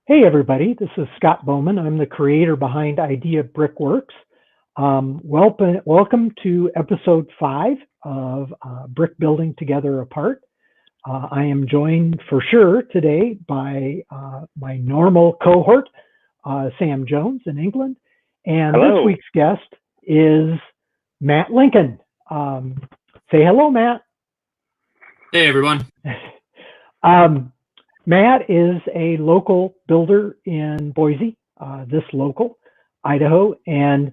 Hey everybody, this is Scott Bowman. I'm the creator behind Idea Brickworks. Welcome to episode 5 of Brick Building Together Apart. I am joined for sure today by my normal cohort, Sam Jones in England. And Hello. This week's guest is Matt Lincoln. Say hello, Matt. Hey everyone. Matt is a local builder in Boise, Idaho, and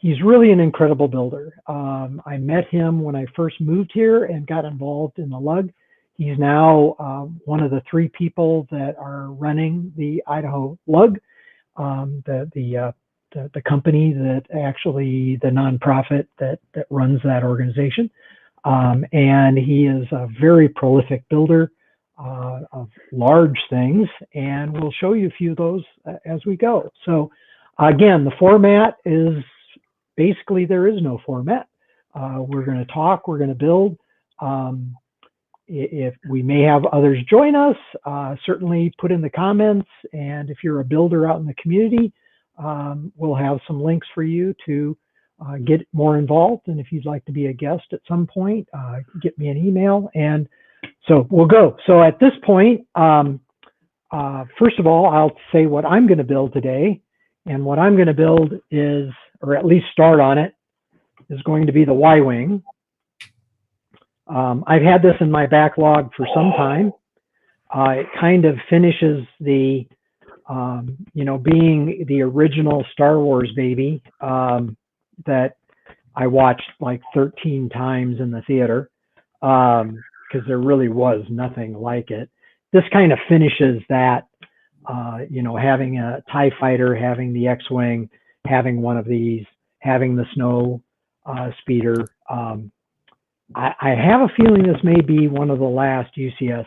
he's really an incredible builder. I met him when I first moved here and got involved in the LUG. He's now one of the 3 people that are running the Idaho LUG, the company that actually, the nonprofit that runs that organization. And he is a very prolific builder of large things, and we'll show you a few of those as we go. So again, the format is basically there is no format. We're going to talk, we're going to build. If we may have others join us, certainly put in the comments, and if you're a builder out in the community, we'll have some links for you to get more involved. And if you'd like to be a guest at some point, get me an email, and so we'll go. So at this point, first of all, I'll say what I'm going to build today. And what I'm going to build is, or at least start on it, is going to be the Y-wing. I've had this in my backlog for some time. It kind of finishes the, being the original Star Wars baby that I watched like 13 times in the theater. Because there really was nothing like it. This kind of finishes that, having a TIE fighter, having the X-Wing, having one of these, having the snow speeder. I have a feeling this may be one of the last UCS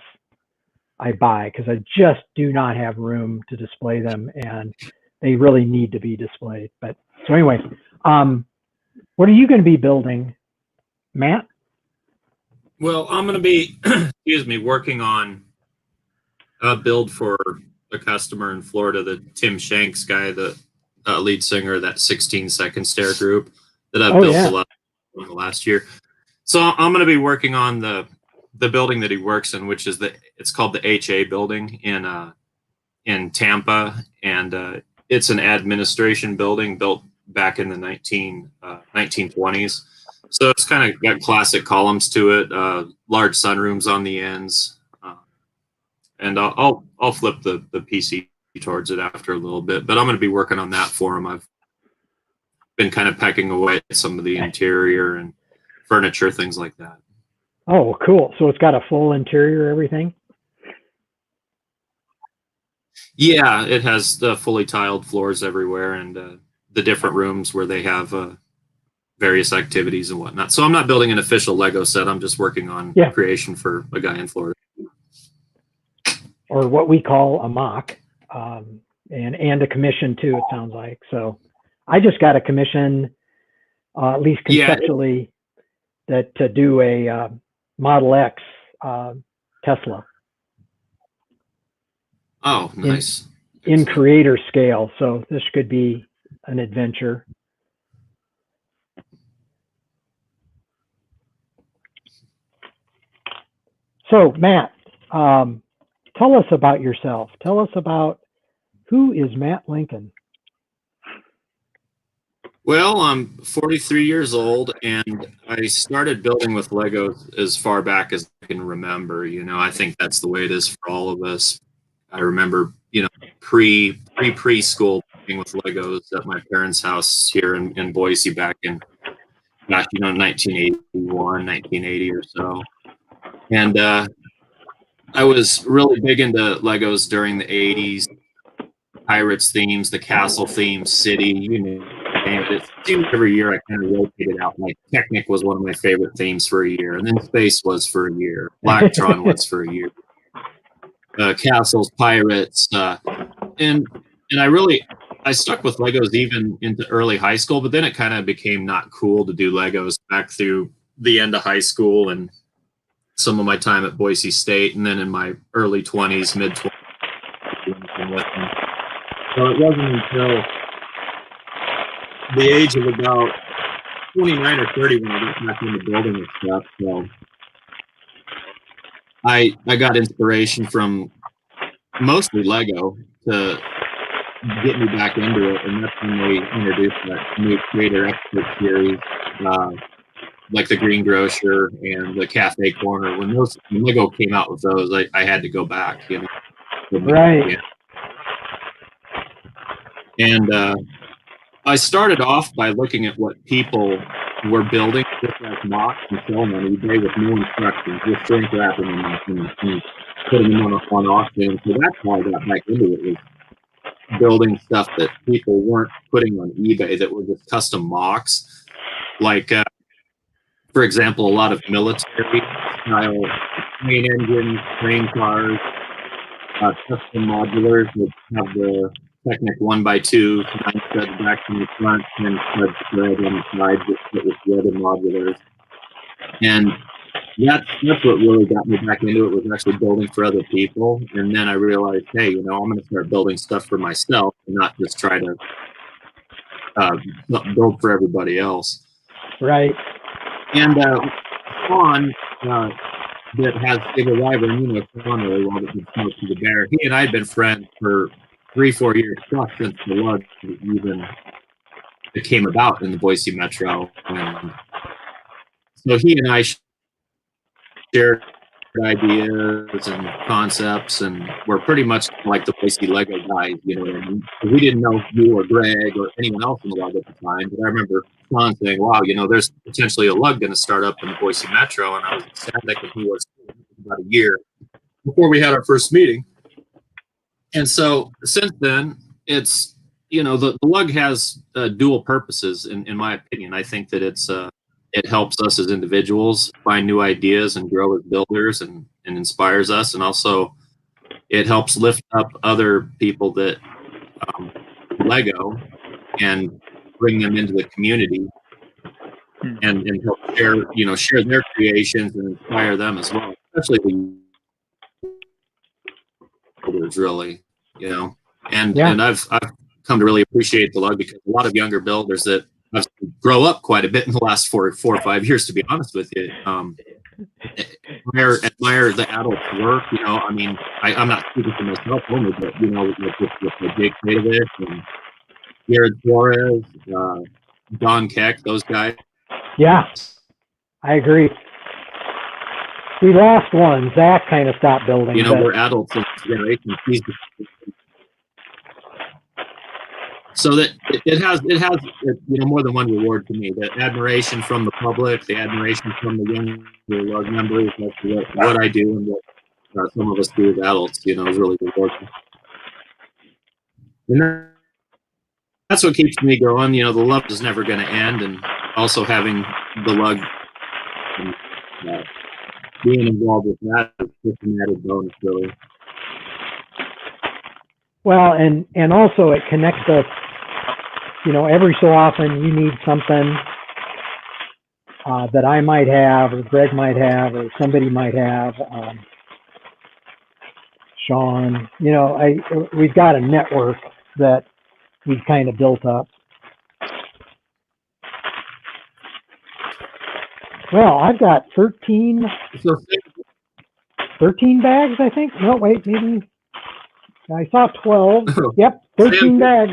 I buy, because I just do not have room to display them, and they really need to be displayed. But so anyway, what are you going to be building, Matt? Well, I'm going to be, working on a build for a customer in Florida, the Tim Shanks guy, the lead singer of that 16-second stare group that I've built a lot in the last year. So I'm going to be working on the building that he works in, which is it's called the HA building in Tampa, and it's an administration building built back in the 1920s. So it's kind of got classic columns to it, large sunrooms on the ends, and I'll flip the PC towards it after a little bit. But I'm going to be working on that for him. I've been kind of pecking away at some of the interior and furniture, things like that. Oh, cool! So it's got a full interior, everything. Yeah, it has the fully tiled floors everywhere, and the different rooms where they have various activities and whatnot. So I'm not building an official Lego set. I'm just working on creation for a guy in Florida. Or what we call a mock, and a commission too, it sounds like. So I just got a commission, at least conceptually, to do a Model X Tesla. Oh, nice. In creator scale. So this could be an adventure. So, Matt, tell us about yourself. Tell us about who is Matt Lincoln. Well, I'm 43 years old, and I started building with Legos as far back as I can remember. I think that's the way it is for all of us. I remember, preschool playing with Legos at my parents' house here in Boise back in, 1981, 1980 or so. And I was really big into Legos during the 80s, Pirates themes, the castle themes, city, you name it. It seemed every year I kind of rotated out. Like Technic was one of my favorite themes for a year, and then Space was for a year, Blacktron was for a year, Castles, Pirates, and I stuck with Legos even into early high school, but then it kind of became not cool to do Legos back through the end of high school and some of my time at Boise State, and then in my early 20s, mid 20s, working with them. So it wasn't until the age of about 29 or 30 when I got back into building and stuff. So I got inspiration from mostly Lego to get me back into it, and that's when they introduced that new Creator Expert series, like the Green Grocer and the Cafe Corner. When Lego came out with those, I had to go back, you know. Right. And I started off by looking at what people were building, just like mocks and selling on eBay with no instructions, just shrink wrapping them and putting them on auction. So that's how I got back into it, was building stuff that people weren't putting on eBay, that were just custom mocks. Like, for example, a lot of military style train engines, train cars, custom modulars that have the Technic 1x2 9 studs back from the front and studs spread on the sides that with the other modulars. And that's what really got me back into it, was actually building for other people. And then I realized, hey, you know, I'm going to start building stuff for myself and not just try to build for everybody else. Right. And Sean, that has Big Arrival, and you know Sean really well, that did Smoke to the Bear. He and I had been friends for 3-4 years plus, since the Lug even it came about in the Boise Metro. And so he and I shared ideas and concepts, and we're pretty much like the Boise Lego guys, you know what I mean? We didn't know you or Greg or anyone else in the Lug at the time, but I remember Sean saying, wow, you know, there's potentially a Lug going to start up in the Boise Metro, and I was ecstatic, and he was about a year before we had our first meeting. And so since then, it's, you know, the Lug has dual purposes, in my opinion. I think that it helps us as individuals find new ideas and grow as builders, and inspires us. And also it helps lift up other people that Lego and bring them into the community and help share their creations and inspire them as well, especially the builders, really, you know. And I've come to really appreciate the Lug, because a lot of younger builders that I've grow up quite a bit in the last 4 or 5 years, to be honest with you. Admire the adults' work. You know, I mean, I'm not speaking for myself only, but you know, with Jake Davis and Jared Flores, Don Keck, those guys. Yeah, I agree. We lost one. Zach kind of stopped building. You know, we're adults in this generation. So that it has you know, more than one reward to me. The admiration from the public, the admiration from the younger Lug members. That's what I do, and what some of us do as adults, you know, is really rewarding. And that's what keeps me going. You know, the love is never going to end, and also having the Lug and being involved with that is just an added bonus, really. Well, and also it connects us. You know, every so often you need something that I might have, or Greg might have, or somebody might have. Sean, you know, we've got a network that we've kind of built up. Well, I've got 13 bags, I think. No, wait, maybe. I saw 12. Yep, 13 bags.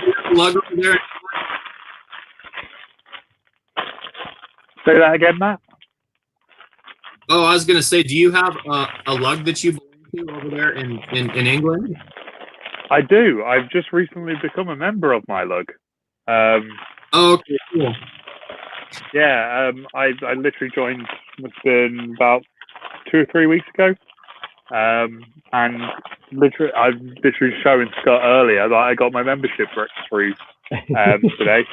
Say that again, Matt. Oh, I was going to say, do you have a Lug that you belong to over there in England? I do. I've just recently become a member of my Lug. Oh, okay, cool. Yeah, I literally joined, must have been about 2 or 3 weeks ago. And I was literally showing Scott earlier that I got my membership through today.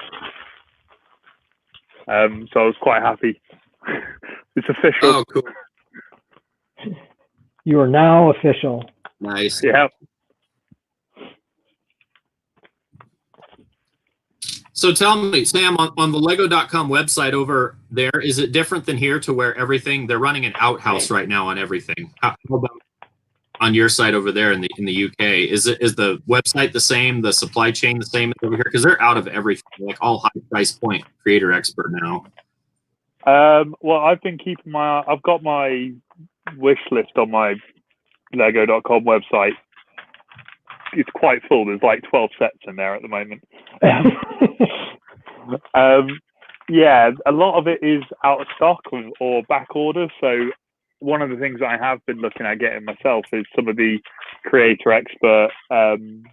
So I was quite happy. It's official. Oh, cool. You are now official. Nice. Yeah. So tell me, Sam, on the Lego.com website over there, is it different than here, to where everything, they're running an outhouse right now on everything? How about on your side over there in the UK, is the website the same, the supply chain the same as over here? Because they're out of everything, like all high price point creator expert now. Well, I've been keeping I've got my wish list on my Lego.com website. It's quite full. There's like 12 sets in there at the moment. Yeah, a lot of it is out of stock or back order. So one of the things I have been looking at getting myself is some of the creator expert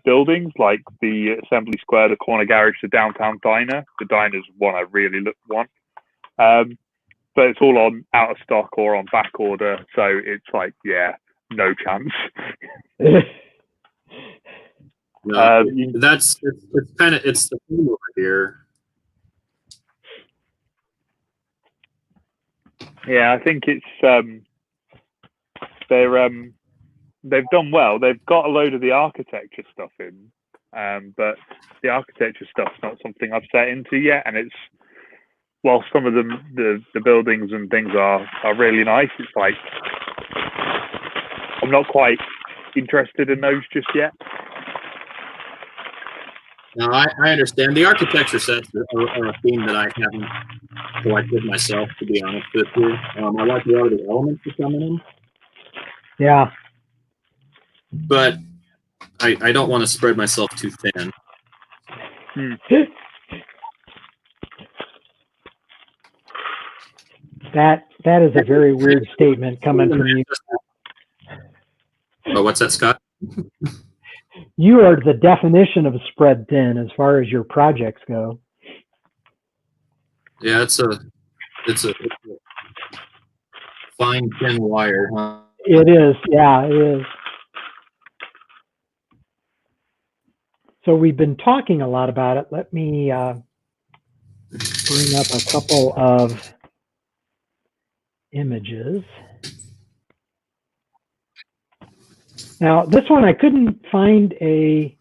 buildings, like the Assembly Square, the Corner Garage, the Downtown Diner. The Diner's one I really want. But it's all on out of stock or on back order. So it's like, yeah, no chance. No, it's the thing over here. Yeah, I think it's they've done well. They've got a load of the architecture stuff in, but the architecture stuff's not something I've set into yet. And it's, while some of them the buildings and things are really nice, it's like I'm not quite interested in those just yet. No, I understand. The architecture sets are a theme that I haven't collected myself, to be honest with you. I like a lot of the elements that come in them. Yeah. But I don't want to spread myself too thin. That is a very weird statement coming from you. Oh, what's that, Scott? You are the definition of spread thin as far as your projects go. Yeah, it's a fine thin wire, huh? It is, yeah, it is. So we've been talking a lot about it. Let me bring up a couple of images. Now, this one, I couldn't find a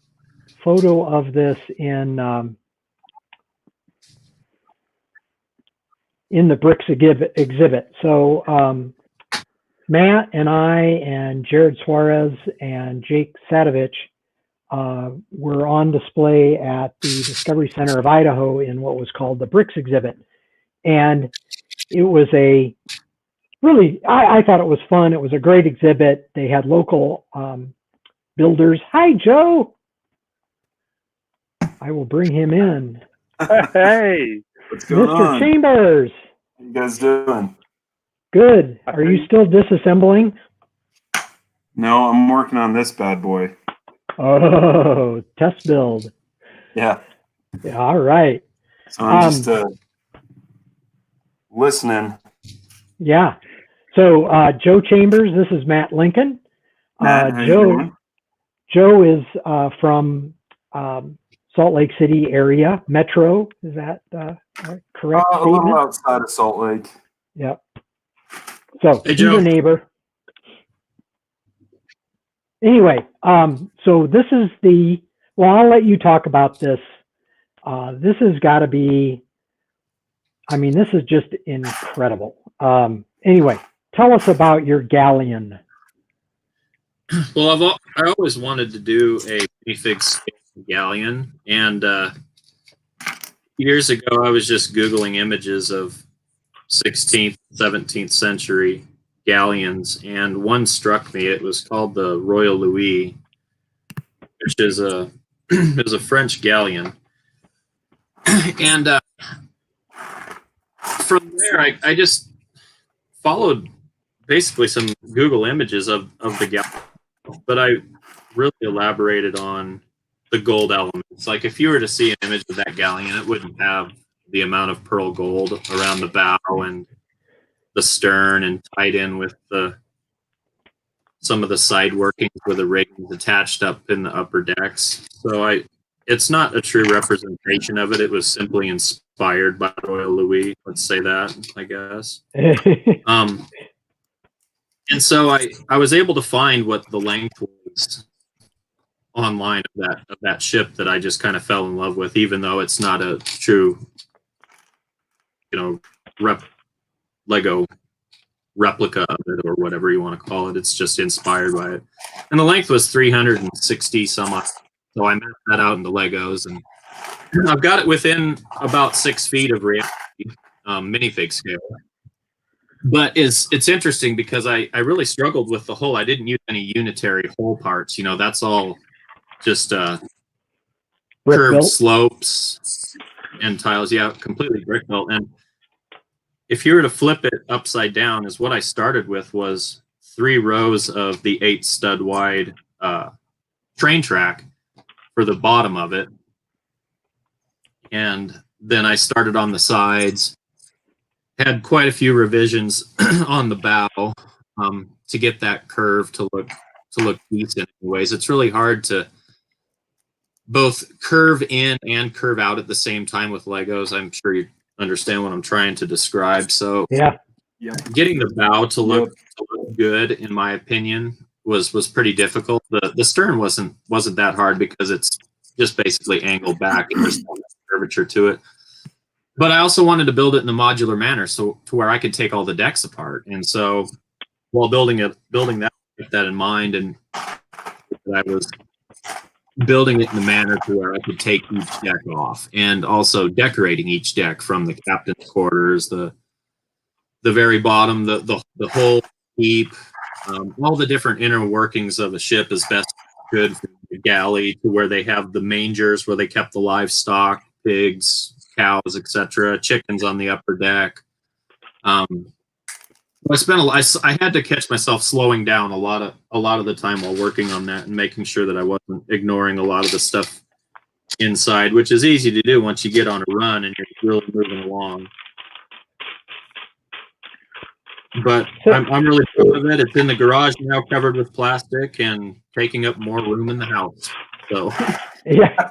photo of this in the Bricks exhibit. So Matt and I and Jared Suarez and Jake Sadovich were on display at the Discovery Center of Idaho in what was called the Bricks exhibit. And it was a really, I thought it was fun. It was a great exhibit. They had local builders. Hi, Joe. I will bring him in. Hey, what's going on? Mr. Chambers. How you guys doing? Good. Are you still disassembling? No, I'm working on this bad boy. Oh, test build. Yeah. Yeah, all right. So I'm just listening. Yeah. So Joe Chambers, this is Matt Lincoln. Matt, how you doing? Joe is from Salt Lake City area, Metro. Is that correct A statement? little outside of Salt Lake. Yep. So Hey, he's a neighbor. Anyway, so this is well, I'll let you talk about this. This has got to be, I mean, this is just incredible. Anyway, tell us about your galleon. Well, I always wanted to do a minifig galleon, and years ago I was just Googling images of 16th, 17th century galleons, and one struck me. It was called the Royal Louie, which is it was a French galleon, and from there I just followed basically some Google images of the galleon, but I really elaborated on the gold elements. Like if you were to see an image of that galleon, it wouldn't have the amount of pearl gold around the bow and the stern and tied in with some of the side workings where the rigging is attached up in the upper decks. So it's not a true representation of it. It was simply inspired by Royal Louie. Let's say that, I guess. And so I was able to find what the length was online of that ship that I just kind of fell in love with, even though it's not a true, Lego replica of it or whatever you want to call it. It's just inspired by it. And the length was 360 some odd. So I mapped that out into Legos, and I've got it within about 6 feet of reality, minifig scale. But it's interesting because I really struggled with the hole. I didn't use any unitary hole parts. You know, that's all just curved slopes and tiles. Yeah, completely brick built. And if you were to flip it upside down, is what I started with was 3 rows of the 8 stud wide train track for the bottom of it. And then I started on the sides, had quite a few revisions on the bow to get that curve to look decent. Anyways, it's really hard to both curve in and curve out at the same time with Legos. I'm sure you understand what I'm trying to describe. So yeah, getting the bow to look good, in my opinion, was pretty difficult. The stern wasn't that hard because it's just basically angled back and there's curvature to it. But I also wanted to build it in a modular manner, so to where I could take all the decks apart. And so while building that with that in mind, and I was building it in a manner to where I could take each deck off, and also decorating each deck from the captain's quarters, the very bottom, the whole heap, all the different inner workings of a ship as best could, from the galley to where they have the mangers where they kept the livestock, pigs, cows, etc., chickens on the upper deck. I had to catch myself slowing down a lot of the time while working on that and making sure that I wasn't ignoring a lot of the stuff inside, which is easy to do once you get on a run and you're really moving along. But I'm really proud of it. It's in the garage now, covered with plastic and taking up more room in the house. So yeah.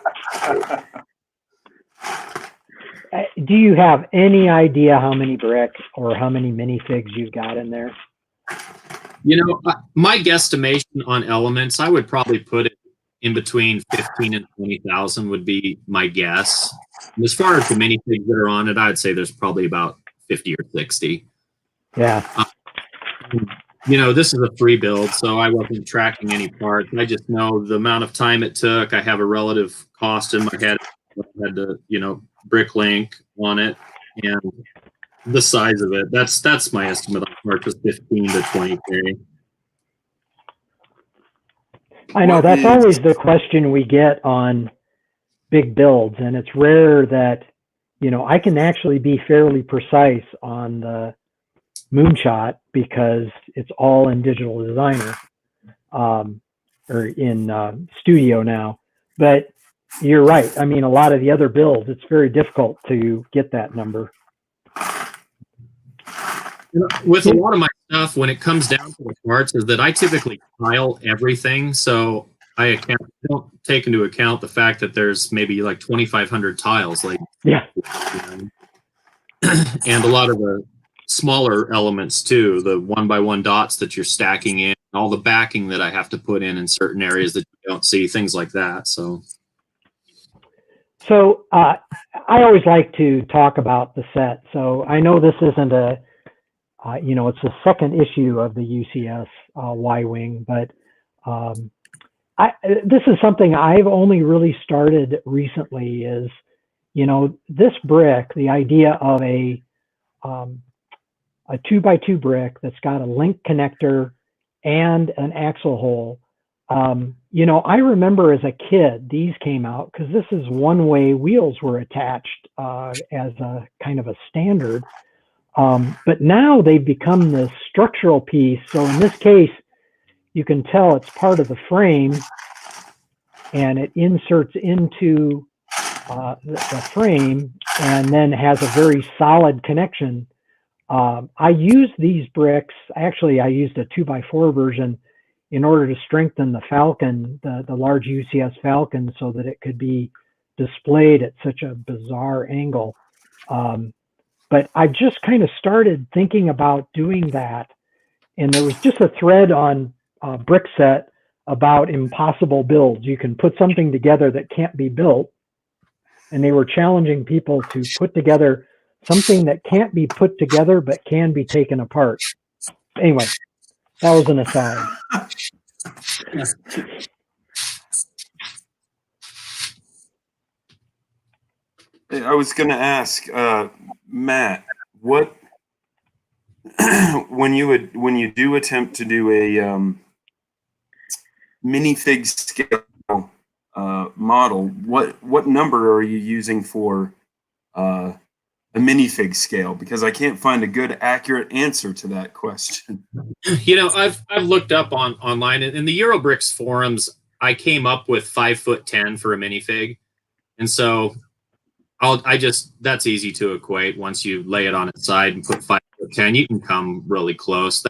Do you have any idea how many brick or how many minifigs you've got in there? You know, my guesstimation on elements, I would probably put it in between 15 and 20,000 would be my guess. And as far as the minifigs that are on it, I'd say there's probably about 50 or 60. Yeah. You know, this is a free build, so I wasn't tracking any parts. I just know the amount of time it took. I have a relative cost in my head. I had to, you know, bricklink on it, and the size of it. That's my estimate on parts, was 15 to 20K. I know that's always the question we get on big builds, and it's rare that, you know, I can actually be fairly precise on the moonshot because it's all in Digital Designer or in Studio now. But you're right. I mean, a lot of the other builds, it's very difficult to get that number. With a lot of my stuff, when it comes down to the parts, is that I typically tile everything. So I don't take into account the fact that there's maybe like 2,500 tiles. Like, yeah. And a lot of the smaller elements too, the 1x1 dots that you're stacking in, all the backing that I have to put in certain areas that you don't see, things like that. So I always like to talk about the set. So I know this isn't a, you know, it's the second issue of the UCS Y-Wing, but this is something I've only really started recently is, you know, this brick, the idea of a 2x2 brick that's got a link connector and an axle hole. You know, I remember as a kid, these came out because this is one way wheels were attached as a kind of a standard. But now they've become this structural piece. So in this case, you can tell it's part of the frame and it inserts into the frame and then has a very solid connection. I used these bricks. Actually, I used a 2x4 version in order to strengthen the Falcon, the large UCS Falcon, so that it could be displayed at such a bizarre angle. But I just kind of started thinking about doing that. And there was just a thread on Brickset about impossible builds. You can put something together that can't be built. And they were challenging people to put together something that can't be put together but can be taken apart. Anyway, that was an aside. I was going to ask Matt, what when you do attempt to do a minifig scale model, what number are you using for a minifig scale? Because I can't find a good, accurate answer to that question. I've looked up online in the Eurobricks forums. I came up with 5'10" for a minifig, and so that's easy to equate. Once you lay it on its side and put 5'10", you can come really close.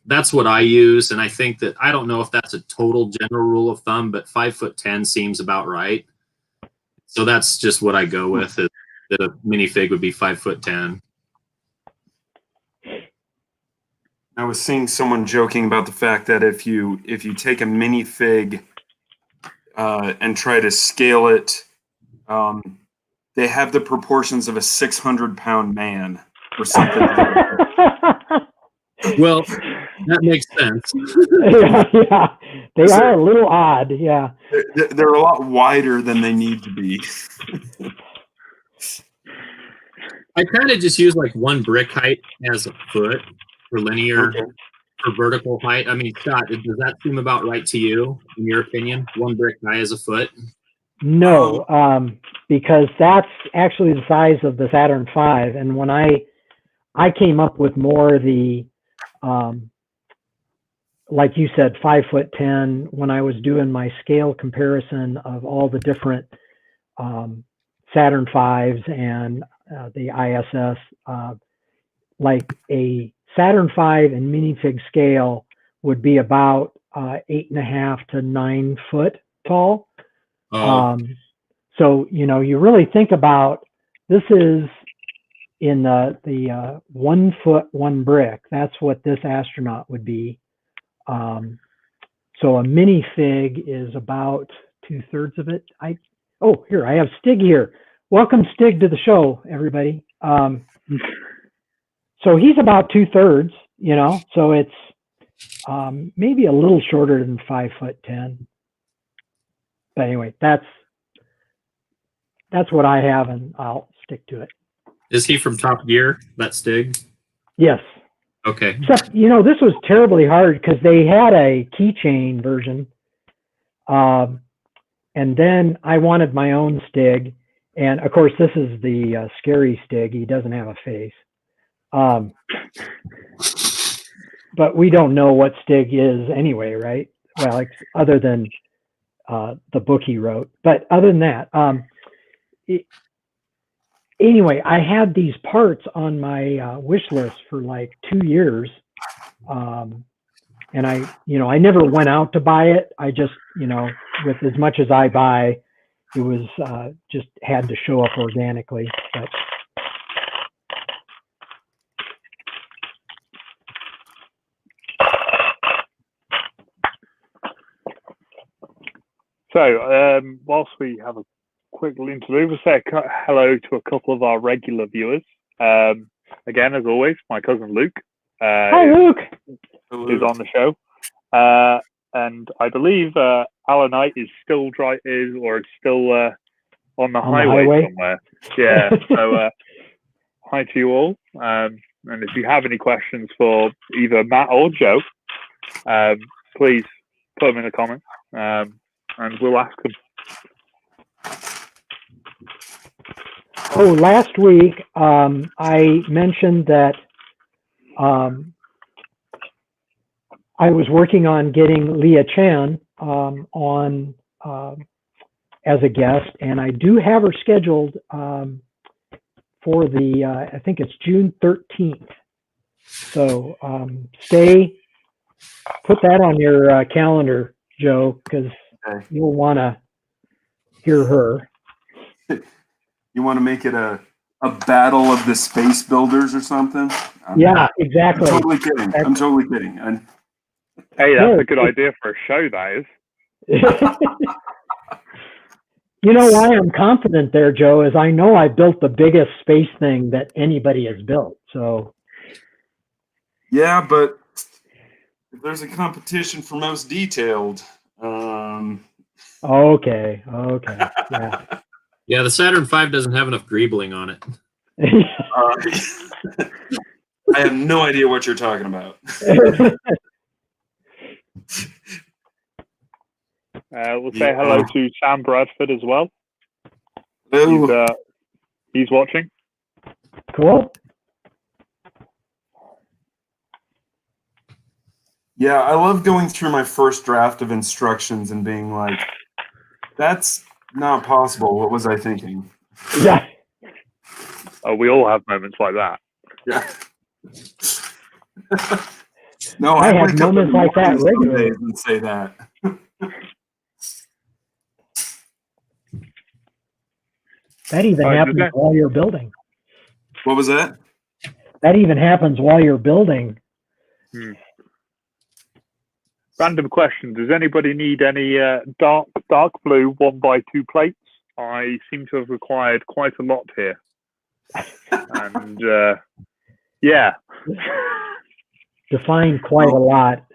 That's what I use, and I think that I don't know if that's a total general rule of thumb, but 5'10" seems about right. So that's just what I go with. Is that a minifig would be 5'10". I was seeing someone joking about the fact that if you take a minifig and try to scale it, they have the proportions of a 600-pound man or something. Well, that makes sense. Yeah, they are a little odd. Yeah, they're a lot wider than they need to be. I kind of just use like one brick height as a foot for linear, for vertical height. I mean, Scott, does that seem about right to you, in your opinion? One brick high as a foot? No, because that's actually the size of the Saturn V. And when I came up with more the, like you said, 5'10", when I was doing my scale comparison of all the different Saturn V's and the ISS, like a Saturn V and minifig scale would be about 8.5 to 9 foot tall. So, you really think about, this is in the 1 foot, 1 brick. That's what this astronaut would be. So a minifig is about 2/3 of it. Here, I have Stig here. Welcome, Stig, to the show, everybody. So he's about 2/3, so it's maybe a little shorter than 5'10". But anyway, that's what I have, and I'll stick to it. Is he from Top Gear, that Stig? Yes. Okay. Except, this was terribly hard because they had a keychain version. And then I wanted my own Stig. And of course, this is the scary Stig. He doesn't have a face. But we don't know what Stig is anyway, right? Well, other than the book he wrote. But other than that, anyway, I had these parts on my wish list for like 2 years. And I never went out to buy it. I just, with as much as I buy, it was just had to show up organically. But So, whilst we have a quick interlude, we'll say hello to a couple of our regular viewers. Again, as always, my cousin Luke. Hi, Luke. Is on the show. And I believe Alanite is still on the highway somewhere. Yeah. So hi to you all. And if you have any questions for either Matt or Joe, please put them in the comments, and we'll ask them. Oh, last week I mentioned that I was working on getting Leah Chan on as a guest, and I do have her scheduled for the I think it's June 13th. So put that on your calendar, Joe, because you'll want to hear her. You want to make it a battle of the space builders or something? Yeah, exactly. I'm totally kidding. I'm totally kidding. Hey, that's a good idea for a show, that is. You know why I'm confident there, Joe, is I know I built the biggest space thing that anybody has built. So yeah, but if there's a competition for most detailed, Okay. Yeah. Yeah, the Saturn V doesn't have enough greebling on it. I have no idea what you're talking about. We'll say hello to Sam Bradford as well. Hello. He's watching. Cool. Yeah, I love going through my first draft of instructions and being like, that's not possible. What was I thinking? Yeah. Oh, we all have moments like that. Yeah. No, I have wake up in moments the like that morning some regularly. days and say that. That even happens okay. while you're building. What was that? That even happens while you're building. Random question. Does anybody need any dark blue 1x2 plates? I seem to have required quite a lot here. And yeah. Define quite a lot.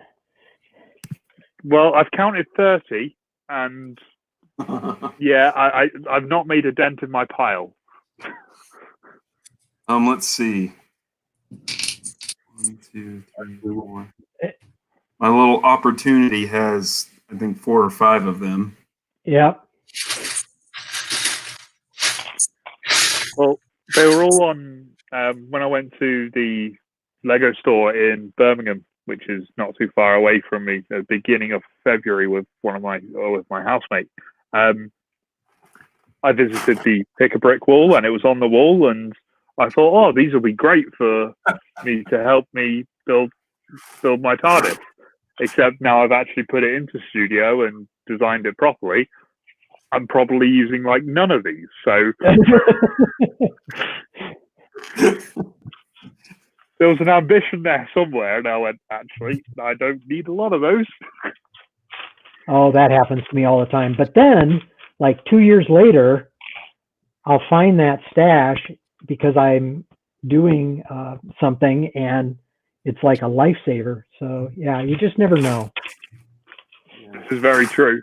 Well, I've counted 30 and yeah, I've not made a dent in my pile. Let's see. 1, 2, 3, 4. My little opportunity has, I think, 4 or 5 of them. Yep. Well, they were all on when I went to the Lego store in Birmingham, which is not too far away from me, at the beginning of February with my housemate. I visited the Pick a Brick wall, and it was on the wall, and I thought, oh, these will be great for me to help me build my TARDIS. Except now I've actually put it into Studio and designed it properly. I'm probably using like none of these. So there was an ambition there somewhere, and I went, actually, I don't need a lot of those. Oh, that happens to me all the time. But then, like 2 years later, I'll find that stash because I'm doing something, and it's like a lifesaver. So yeah, you just never know. This is very true.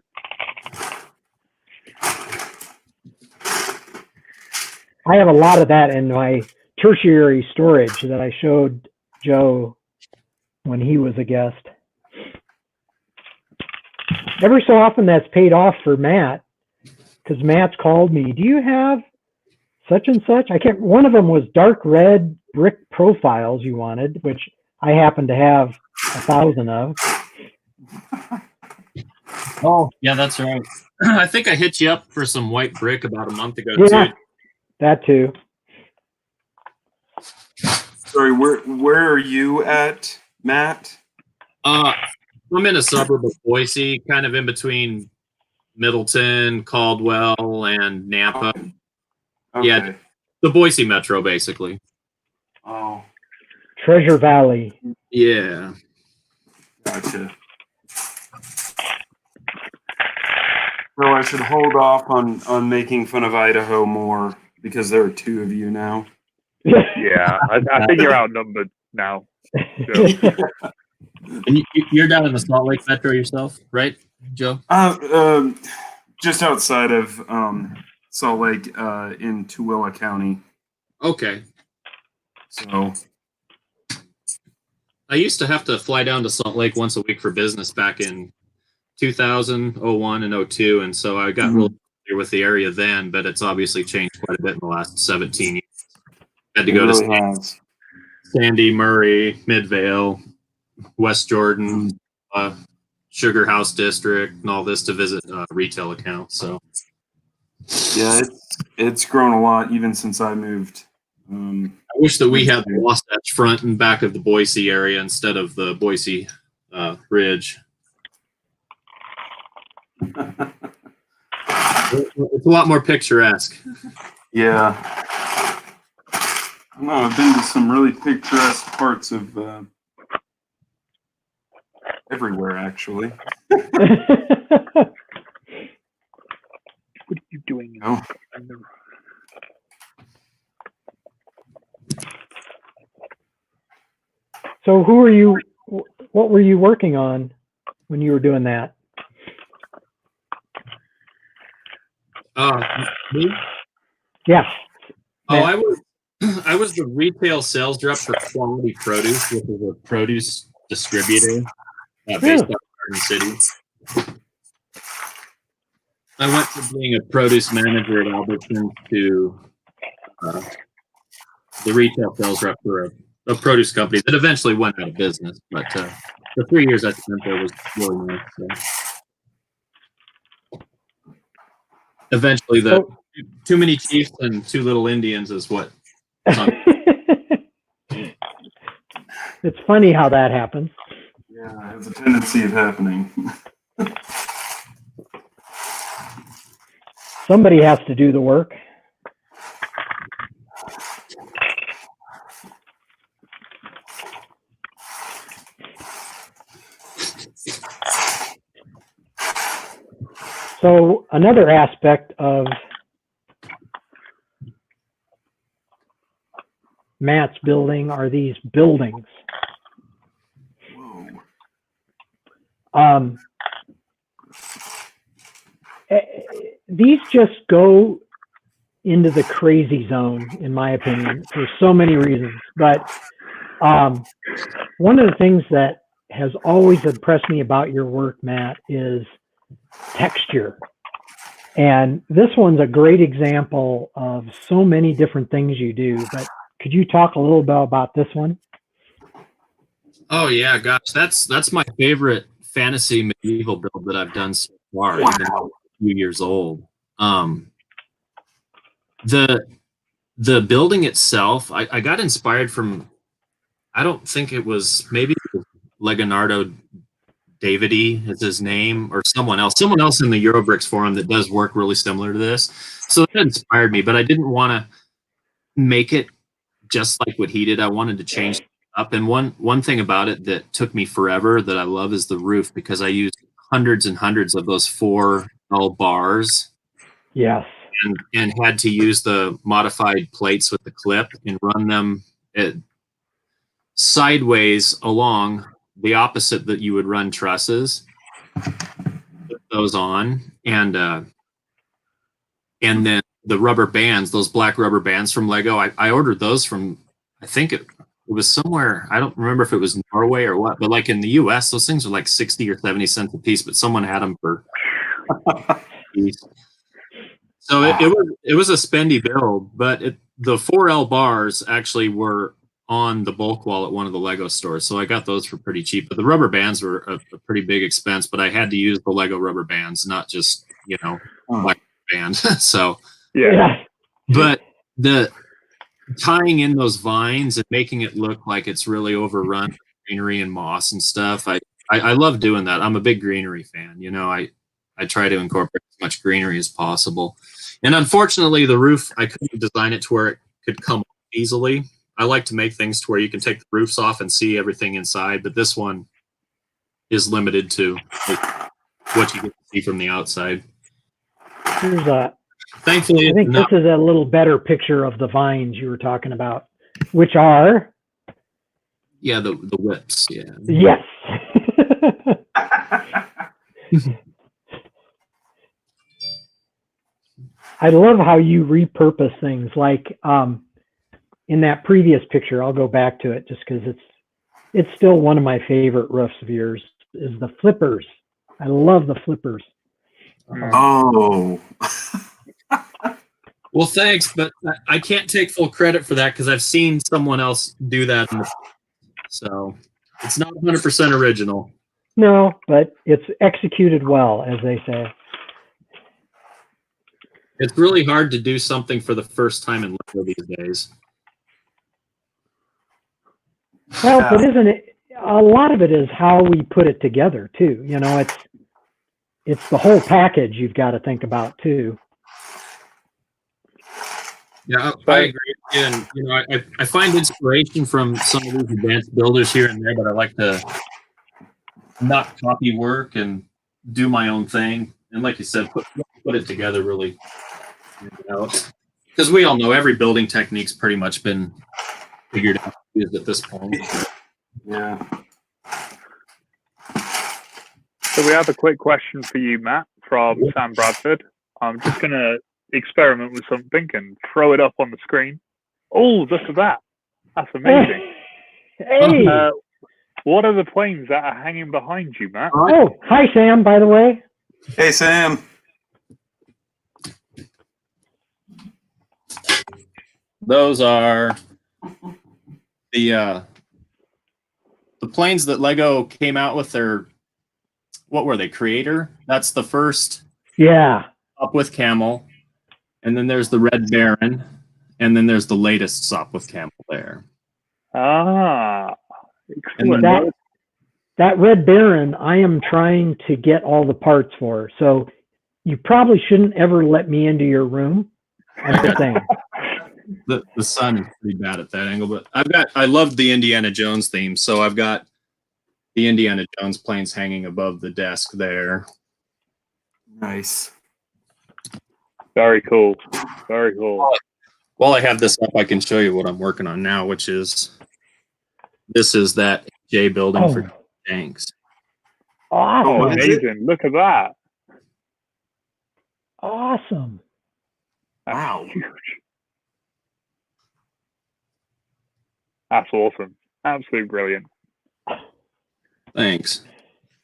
I have a lot of that in my tertiary storage that I showed Joe when he was a guest. Every so often that's paid off for Matt, because Matt's called me, do you have such and such? One of them was dark red brick profiles you wanted, which I happen to have 1,000 of. Oh, yeah, that's right. I think I hit you up for some white brick about a month ago, Yeah, too. that too. Sorry, where are you at, Matt? I'm in a suburb of Boise, kind of in between Middleton, Caldwell, and Nampa. Okay. Yeah, the Boise metro, basically. Oh, Treasure Valley. Yeah. gotcha. So I should hold off on making fun of Idaho more because there are 2 of you now. Yeah, I think you're outnumbered now. So. And you're down in the Salt Lake metro yourself, right, Joe? Just outside of Salt Lake, in Tooele County. Okay. So I used to have to fly down to Salt Lake once a week for business back in 2000, 01, and 02, and so I got really familiar with the area then, but it's obviously changed quite a bit in the last 17 years. Had to go to Sandy, Murray, Midvale, West Jordan, Sugar House District, and all this to visit retail accounts. So yeah, it's grown a lot even since I moved. I wish that we had the Wasatch Front and back of the Boise area instead of the Boise Ridge. It's a lot more picturesque. Yeah. I don't know, I've been to some really picturesque parts of everywhere, actually. What are you doing? Oh. So who are you What were you working on when you were doing that? Me? Yeah. Oh, I was the retail sales rep for Quality Produce, which is a produce distributor based out of Garden City. I went from being a produce manager at Albertson to the retail sales rep for a produce company that eventually went out of business. But the 3 years I spent there was really nice. So. Eventually, the too many chiefs and too little Indians is what. It's funny how that happens. Yeah, it has a tendency of happening. Somebody has to do the work. So another aspect of Matt's building are these buildings. Whoa. These just go into the crazy zone, in my opinion, for so many reasons. But one of the things that has always impressed me about your work, Matt, is texture. And this one's a great example of so many different things you do. But could you talk a little bit about this one? Oh yeah, gosh, that's my favorite fantasy medieval build that I've done so far. Wow. Even though I'm a few years old. The building itself, I got inspired from, I don't think it was, maybe it was Leonardo Davidi is his name, or someone else in the Eurobricks forum that does work really similar to this. So that inspired me, but I didn't want to make it just like what he did. I wanted to change it up. And one thing about it that took me forever that I love is the roof, because I used hundreds and hundreds of those 4L bars. Yes. And had to use the modified plates with the clip and run them sideways along the opposite that you would run trusses. Put those on, and then the rubber bands, those black rubber bands from Lego. I ordered those from, I think it was somewhere, I don't remember if it was Norway or what, but like in the US, those things are like 60 or 70 cents a piece, but someone had them for a piece. So it was a spendy build, but the 4L bars actually were on the bulk wall at one of the Lego stores. So I got those for pretty cheap, but the rubber bands were a pretty big expense, but I had to use the Lego rubber bands, not just, black band. So, yeah. But the tying in those vines and making it look like it's really overrun with greenery and moss and stuff. I love doing that. I'm a big greenery fan. I try to incorporate as much greenery as possible. And unfortunately, the roof, I couldn't design it to where it could come off easily. I like to make things to where you can take the roofs off and see everything inside, but this one is limited to what you get to see from the outside. Thankfully, I think this is a little better picture of the vines you were talking about, which are... Yeah, the whips, yeah. Yes. I love how you repurpose things. Like in that previous picture, I'll go back to it just because it's still one of my favorite roofs of yours, is the flippers. I love the flippers. Oh. Well, thanks, but I can't take full credit for that because I've seen someone else do that. So it's not 100% original. No, but it's executed well, as they say. It's really hard to do something for the first time in Lego these days. Well, but isn't it? A lot of it is how we put it together too. It's the whole package you've got to think about too. Yeah, I agree. And I find inspiration from some of these advanced builders here and there, but I like to not copy work and do my own thing. And like you said, put it together really. Because we all know every building technique's pretty much been figured out at this point. Yeah. So we have a quick question for you, Matt, from Sam Bradford. I'm just going to experiment with something and throw it up on the screen. Oh, look at that. That's amazing. Hey! What are the planes that are hanging behind you, Matt? Oh, hi, Sam, by the way. Hey, Sam. Those are the planes that Lego came out with their, what were they, Creator? That's the first Yeah. Up with Camel. And then there's the Red Baron. And then there's the latest Stop with Camel there. Ah. And That Red Baron, I am trying to get all the parts for. So you probably shouldn't ever let me into your room. I'm just saying. The sun is pretty bad at that angle, but I loved the Indiana Jones theme, so I've got the Indiana Jones planes hanging above the desk there. Nice. Very cool. Very cool. While I have this up, I can show you what I'm working on now, which is that J building for tanks. Awesome. Oh, amazing. Look at that. Awesome. Wow. Huge. That's awesome. Absolutely brilliant. Thanks.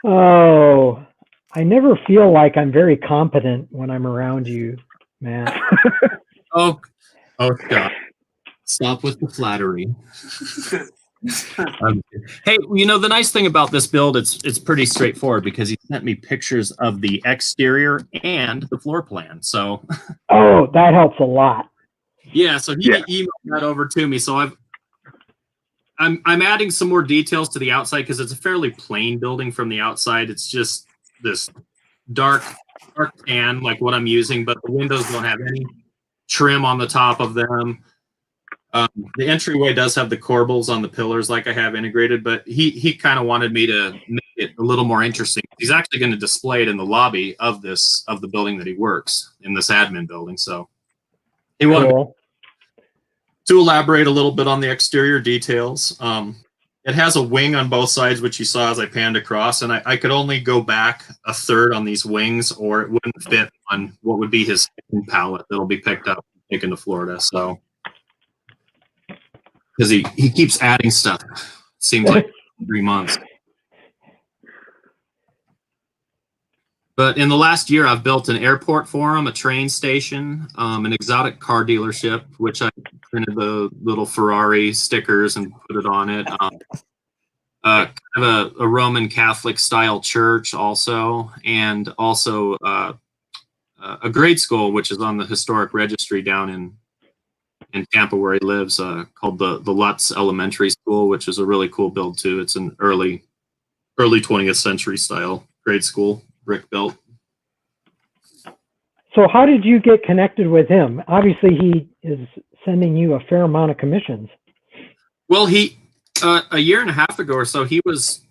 Oh, I never feel like I'm very competent when I'm around you, Matt. Oh, God. Stop with the flattery. Hey, the nice thing about this build, it's pretty straightforward because he sent me pictures of the exterior and the floor plan. So, Oh, that helps a lot. yeah. So he emailed that over to me. So I'm adding some more details to the outside because it's a fairly plain building from the outside. It's just this dark tan, like what I'm using, but the windows don't have any trim on the top of them. The entryway does have the corbels on the pillars like I have integrated, but he kind of wanted me to make it a little more interesting. He's actually going to display it in the lobby of the building that he works in, this admin building. So he wanted to elaborate a little bit on the exterior details. It has a wing on both sides, which you saw as I panned across, and I could only go back a third on these wings, or it wouldn't fit on what would be his pallet that'll be picked up and taken to Florida. So, because he keeps adding stuff, it seems like 3 months. But in the last year, I've built an airport for him, a train station, an exotic car dealership, which I printed the little Ferrari stickers and put it on it. Kind of a Roman Catholic style church also, and also a grade school, which is on the historic registry down in Tampa where he lives, called the Lutz Elementary School, which is a really cool build too. It's an early 20th century style grade school, brick built. So how did you get connected with him? Obviously, he is sending you a fair amount of commissions. Well, he a year and a half ago or so, he was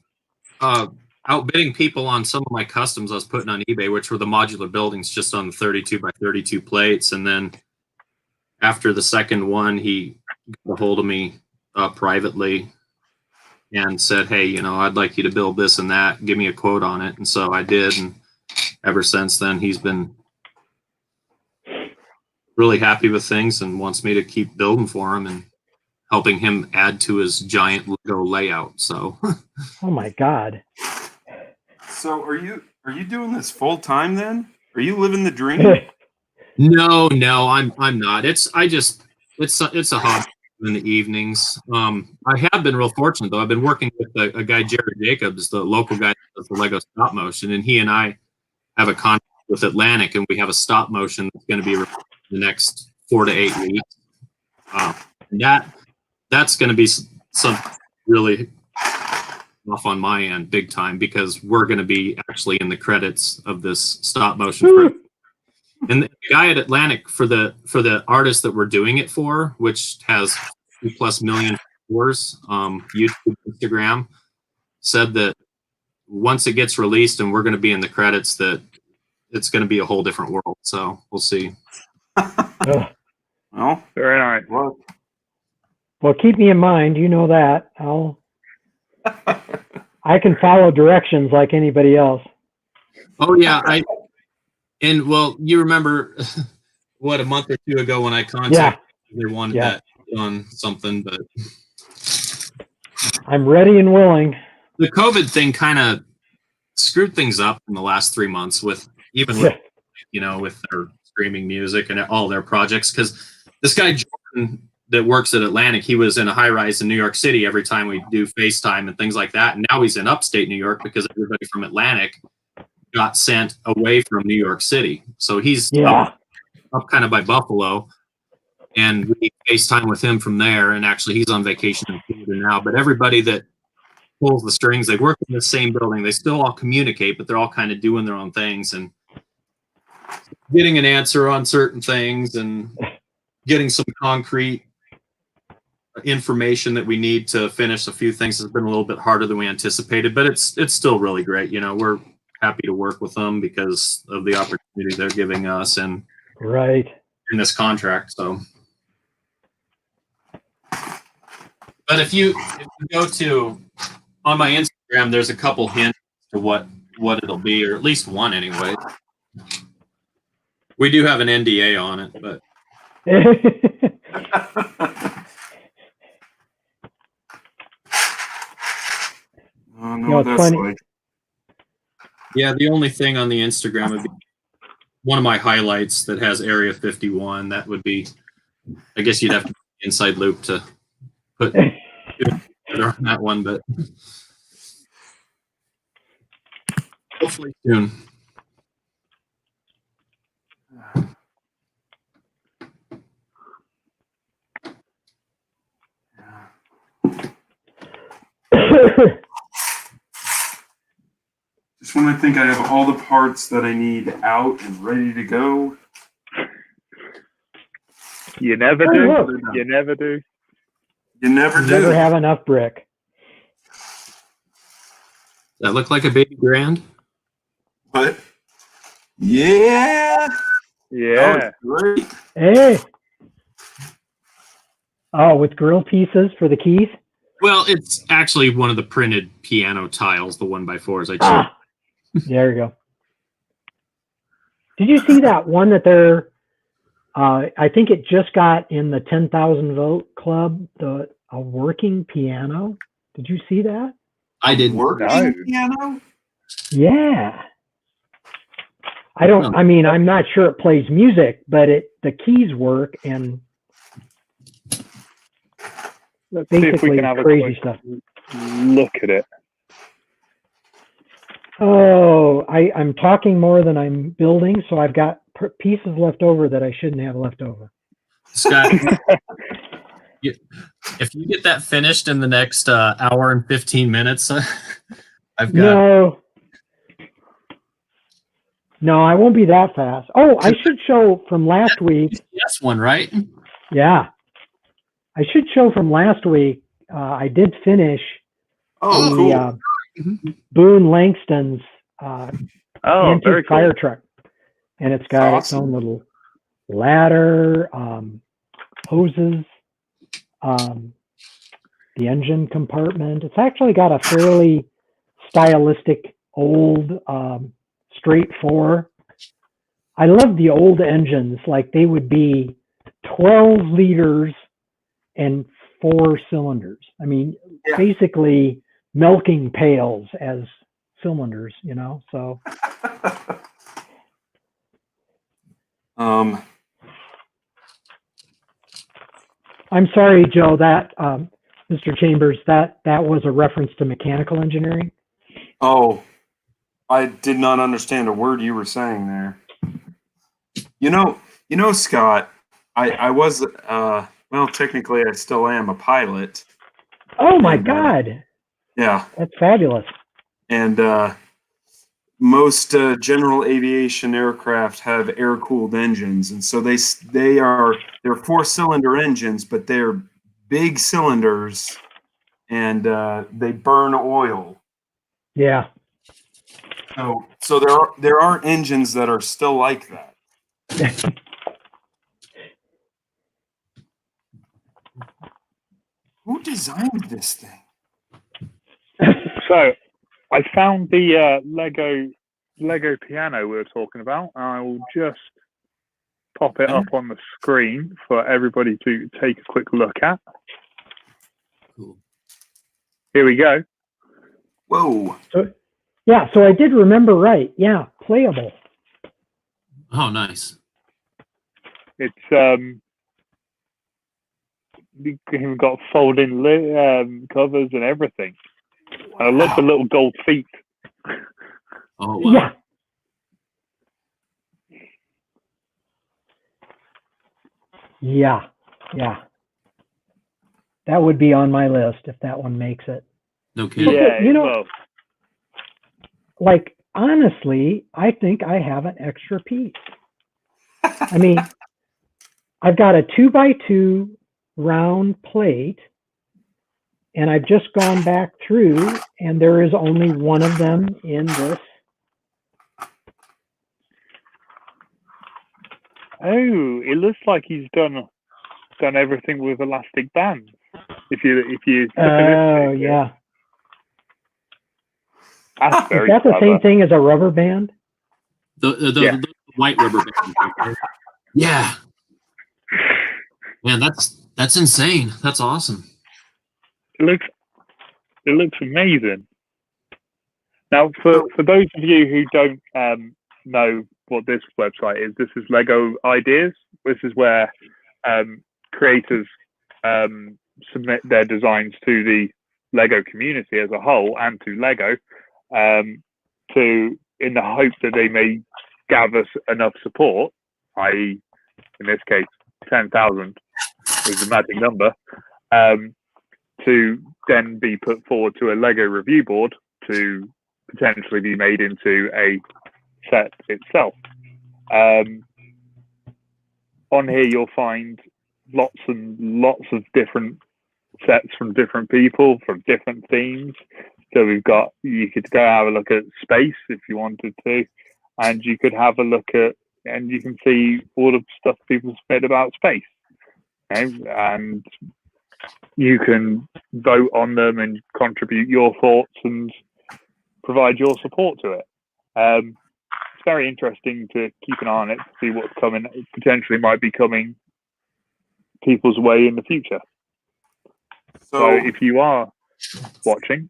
outbidding people on some of my customs I was putting on eBay, which were the modular buildings just on the 32 by 32 plates. And then after the second one, he got a hold of me privately and said, hey, I'd like you to build this and that. Give me a quote on it. And so I did. And ever since then, he's been really happy with things and wants me to keep building for him and helping him add to his giant Lego layout. So, oh my God. So are you doing this full time then? Are you living the dream? No, I'm not. It's a hobby in the evenings. I have been real fortunate though. I've been working with a guy, Jared Jacobs, the local guy with the Lego stop motion, and he and I have a contract with Atlantic, and we have a stop motion that's going to be the next 4 to 8 weeks. And that's going to be something really off on my end big time because we're going to be actually in the credits of this stop motion. And the guy at Atlantic for the artist that we're doing it for, which has 2+ million followers, YouTube, Instagram, said that once it gets released and we're going to be in the credits, that it's going to be a whole different world. So we'll see. Well, Very nice. Well, keep me in mind. You know that. I can follow directions like anybody else. Oh yeah, well, you remember what, a month or two ago when I contacted they wanted that on something, but I'm ready and willing. the COVID thing kind of screwed things up in the last 3 months with with their streaming music and all their projects, because this guy Jordan that works at Atlantic, he was in a high rise in New York City every time we do FaceTime and things like that, and now he's in upstate New York because everybody from Atlantic got sent away from New York City, so he's up kind of by Buffalo, and we FaceTime with him from there, and actually he's on vacation in Florida now, but everybody that pulls the strings, they work in the same building, they still all communicate, but they're all kind of doing their own things and getting an answer on certain things and getting some concrete information that we need to finish a few things has been a little bit harder than we anticipated, but it's still really great. We're happy to work with them because of the opportunity they're giving us and in this contract. So, but if you go to on my Instagram, there's a couple hints to what it'll be, or at least one anyway. We do have an NDA on it, but I know what that's like. Yeah, the only thing on the Instagram would be one of my highlights that has Area 51. That would be, I guess you'd have to be inside loop to put on that one, but hopefully soon. Just when I think I have all the parts that I need out and ready to go. You never do. You never do. You never do. Never have enough brick. That look like a baby grand? What? Yeah. Yeah. Great. Hey. Oh, with grill pieces for the keys? Well, it's actually one of the printed piano tiles, the 1x4s I chose. There you go. Did you see that one that they're, I think it just got in the 10,000 vote club, a working piano? Did you see that? I didn't. Working piano? Yeah. I'm not sure it plays music, but the keys work and let's see if we can have crazy stuff. Look at it. Oh, I'm talking more than I'm building, so I've got pieces left over that I shouldn't have left over. Scott, if you get that finished in the next hour and 15 minutes, I've got... No, I won't be that fast. Oh, I should show from last week. Yes, one, right? Yeah. I should show from last week. I did finish cool. Boone Langston's antique fire truck. And it's got its own little ladder, hoses, the engine compartment. It's actually got a fairly stylistic old straight four. I love the old engines, like they would be 12 liters and 4 cylinders. I mean, basically milking pails as cylinders, so. I'm sorry, Joe, that Mr. Chambers, that was a reference to mechanical engineering. Oh, I did not understand a word you were saying there. Scott, I was, well, technically I still am a pilot. Oh my God. Yeah. That's fabulous. And most general aviation aircraft have air-cooled engines, and so they're 4-cylinder engines, but they're big cylinders, and they burn oil. Yeah. So there are engines that are still like that. Who designed this thing? So I found the Lego Lego piano we were talking about. I will just pop it up on the screen for everybody to take a quick look at. Cool. Here we go. Whoa. So I did remember right. Yeah, playable. Oh, nice. It's you've got folding covers and everything. I love the little gold feet. Oh, wow. Yeah. Yeah. That would be on my list if that one makes it. No kidding. Yeah, You know- well, Like, honestly, I think I have an extra piece. I mean, I've got a 2x2 round plate, and I've just gone back through, and there is only one of them in this. oh, it looks like he's done everything with elastic bands. If you Oh, yeah. That's Is very that the clever. same thing as a rubber band? The white rubber band. Yeah. Man, that's insane. That's awesome. It looks amazing. Now, for those of you who don't know what this website is, this is Lego Ideas. This is where creators submit their designs to the Lego community as a whole and to Lego, in the hope that they may gather enough support, i.e., in this case, 10,000 is the magic number, to then be put forward to a Lego review board to potentially be made into a set itself. On here, you'll find lots and lots of different sets from different people, from different themes. So you could go have a look at space if you wanted to, and you could have a look at, and you can see all the stuff people submit about space. Okay? And you can vote on them and contribute your thoughts and provide your support to it. It's very interesting to keep an eye on it to see what's coming, potentially might be coming people's way in the future. So if you are watching,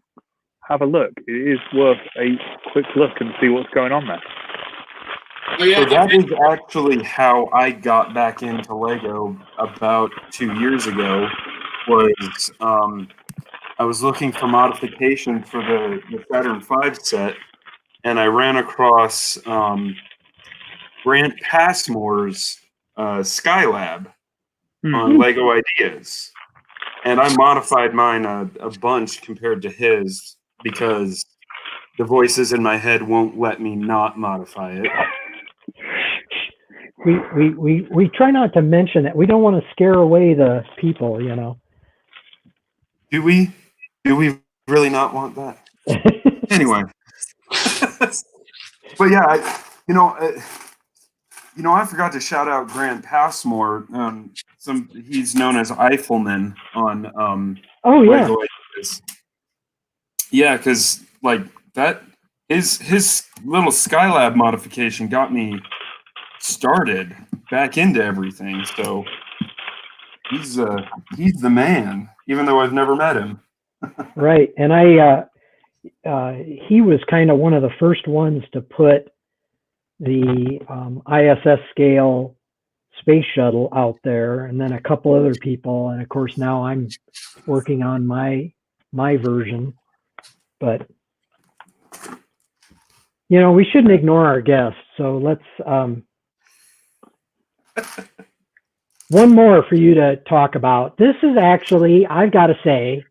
have a look. It is worth a quick look and see what's going on there. Oh, yeah. So that is actually how I got back into Lego about 2 years ago. Was I was looking for modifications for the Saturn V set, and I ran across Grant Passmore's Skylab on Lego Ideas, and I modified mine a bunch compared to his because the voices in my head won't let me not modify it. We try not to mention that. We don't want to scare away the people, you know. Do we really not want that? Anyway. But yeah, I forgot to shout out Grant Passmore. He's known as Eiffelman on Oh yeah. Lego Ideas. Yeah, because like that his little Skylab modification got me started back into everything. So he's the man, even though I've never met him. Right, and he was kind of one of the first ones to put the ISS scale space shuttle out there, and then a couple other people, and of course now I'm working on my version. But we shouldn't ignore our guests, so let's one more for you to talk about. This is actually, I've got to say,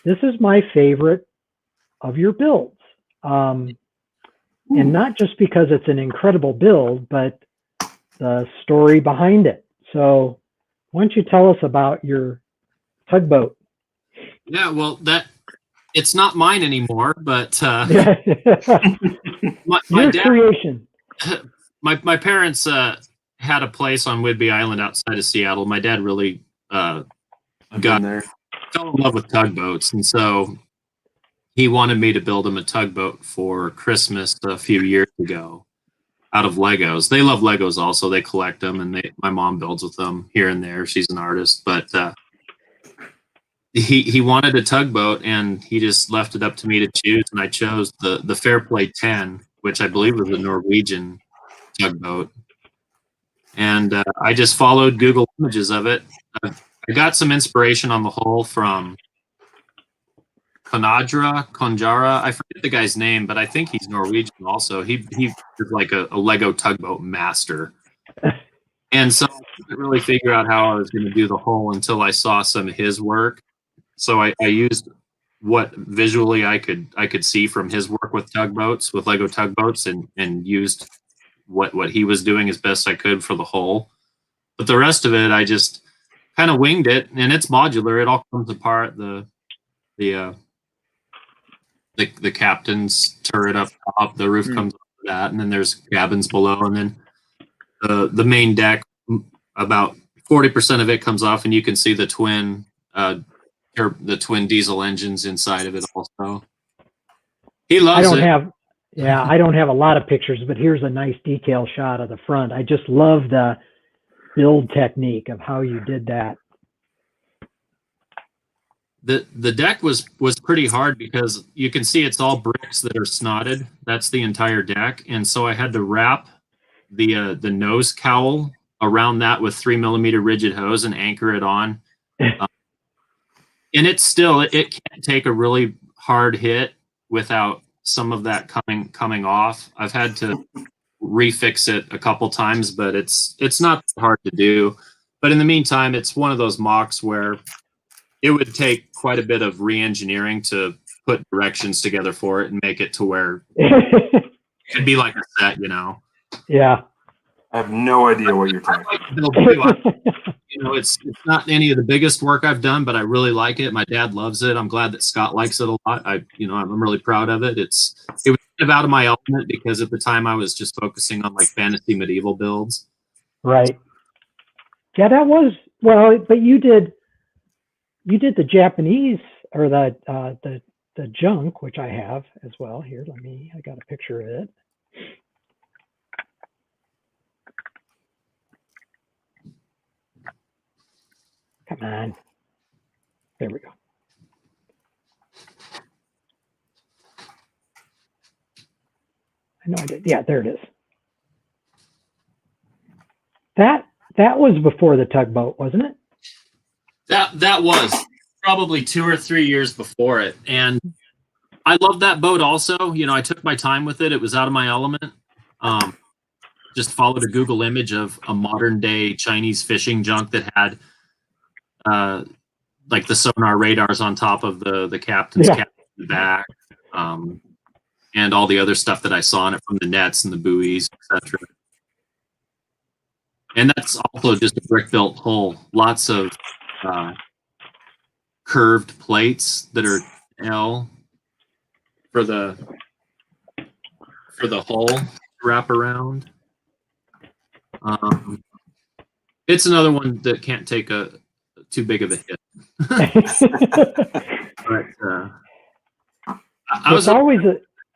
this is my favorite of your builds. And not just because it's an incredible build, but the story behind it. So why don't you tell us about your tugboat? Yeah, well, it's not mine anymore, but your creation. My parents had a place on Whidbey Island outside of Seattle. My dad really fell in love with tugboats, and so he wanted me to build him a tugboat for Christmas a few years ago out of Legos. They love Legos also. They collect them, and my mom builds with them here and there. She's an artist, but he wanted a tugboat, and he just left it up to me to choose, and I chose the Fairplay 10, which I believe was a Norwegian tugboat. And I just followed Google images of it. I got some inspiration on the hull from Konjara. I forget the guy's name, but I think he's Norwegian also. He is like a Lego tugboat master. And so I couldn't really figure out how I was going to do the hull until I saw some of his work. So I used what visually I could see from his work with tugboats, with Lego tugboats, and used what he was doing as best I could for the hull. But the rest of it, I just kind of winged it, and it's modular. It all comes apart. The captain's turret up top, the roof comes up to that, and then there's cabins below, and then the main deck, about 40% of it comes off, and you can see the twin diesel engines inside of it also. He loves it. I don't have a lot of pictures, but here's a nice detail shot of the front. I just love the build technique of how you did that. The deck was pretty hard because you can see it's all bricks that are snotted. That's the entire deck, and so I had to wrap the nose cowl around that with 3mm rigid hose and anchor it on. And it can't take a really hard hit without some of that coming off. I've had to refix it a couple times, but it's not hard to do. But in the meantime, it's one of those mocks where it would take quite a bit of re-engineering to put directions together for it and make it to where it'd be like a set, Yeah. I have no idea what you're talking about. It's not any of the biggest work I've done, but I really like it. My dad loves it. I'm glad that Scott likes it a lot. I'm really proud of it. It was kind of out of my element because at the time I was just focusing on like fantasy medieval builds. Right. Yeah, that was but you did the Japanese or the junk, which I have as well. Here, I got a picture of it. Come on. There we go. I know I did. Yeah, there it is. That was before the tugboat, wasn't it? That was probably 2 or 3 years before it. And I love that boat also. I took my time with it. It was out of my element. Just followed a Google image of a modern day Chinese fishing junk that had like the sonar radars on top of the captain's cap in the back, and all the other stuff that I saw on it from the nets and the buoys, etc. And that's also just a brick built hull. Lots of curved plates that are L for the hull to wrap around. It's another one that can't take too big of a hit. But I was always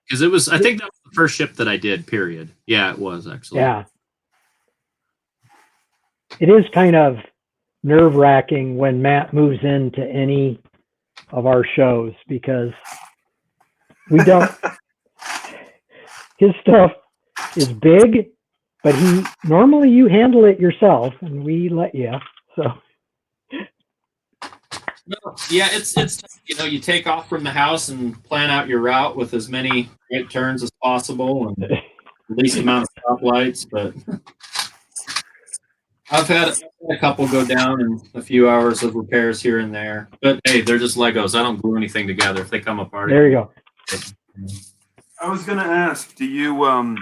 because it was. I think that was the first ship that I did. Period. Yeah, it was actually. Yeah. It is kind of nerve-wracking when Matt moves into any of our shows because we don't. His stuff is big, but normally you handle it yourself, and we let you. So. No, yeah, it's you take off from the house and plan out your route with as many right turns as possible and the least amount of stoplights. But I've had a couple go down and a few hours of repairs here and there. But hey, they're just Legos. I don't glue anything together. If they come apart, there you go. I was gonna ask, do you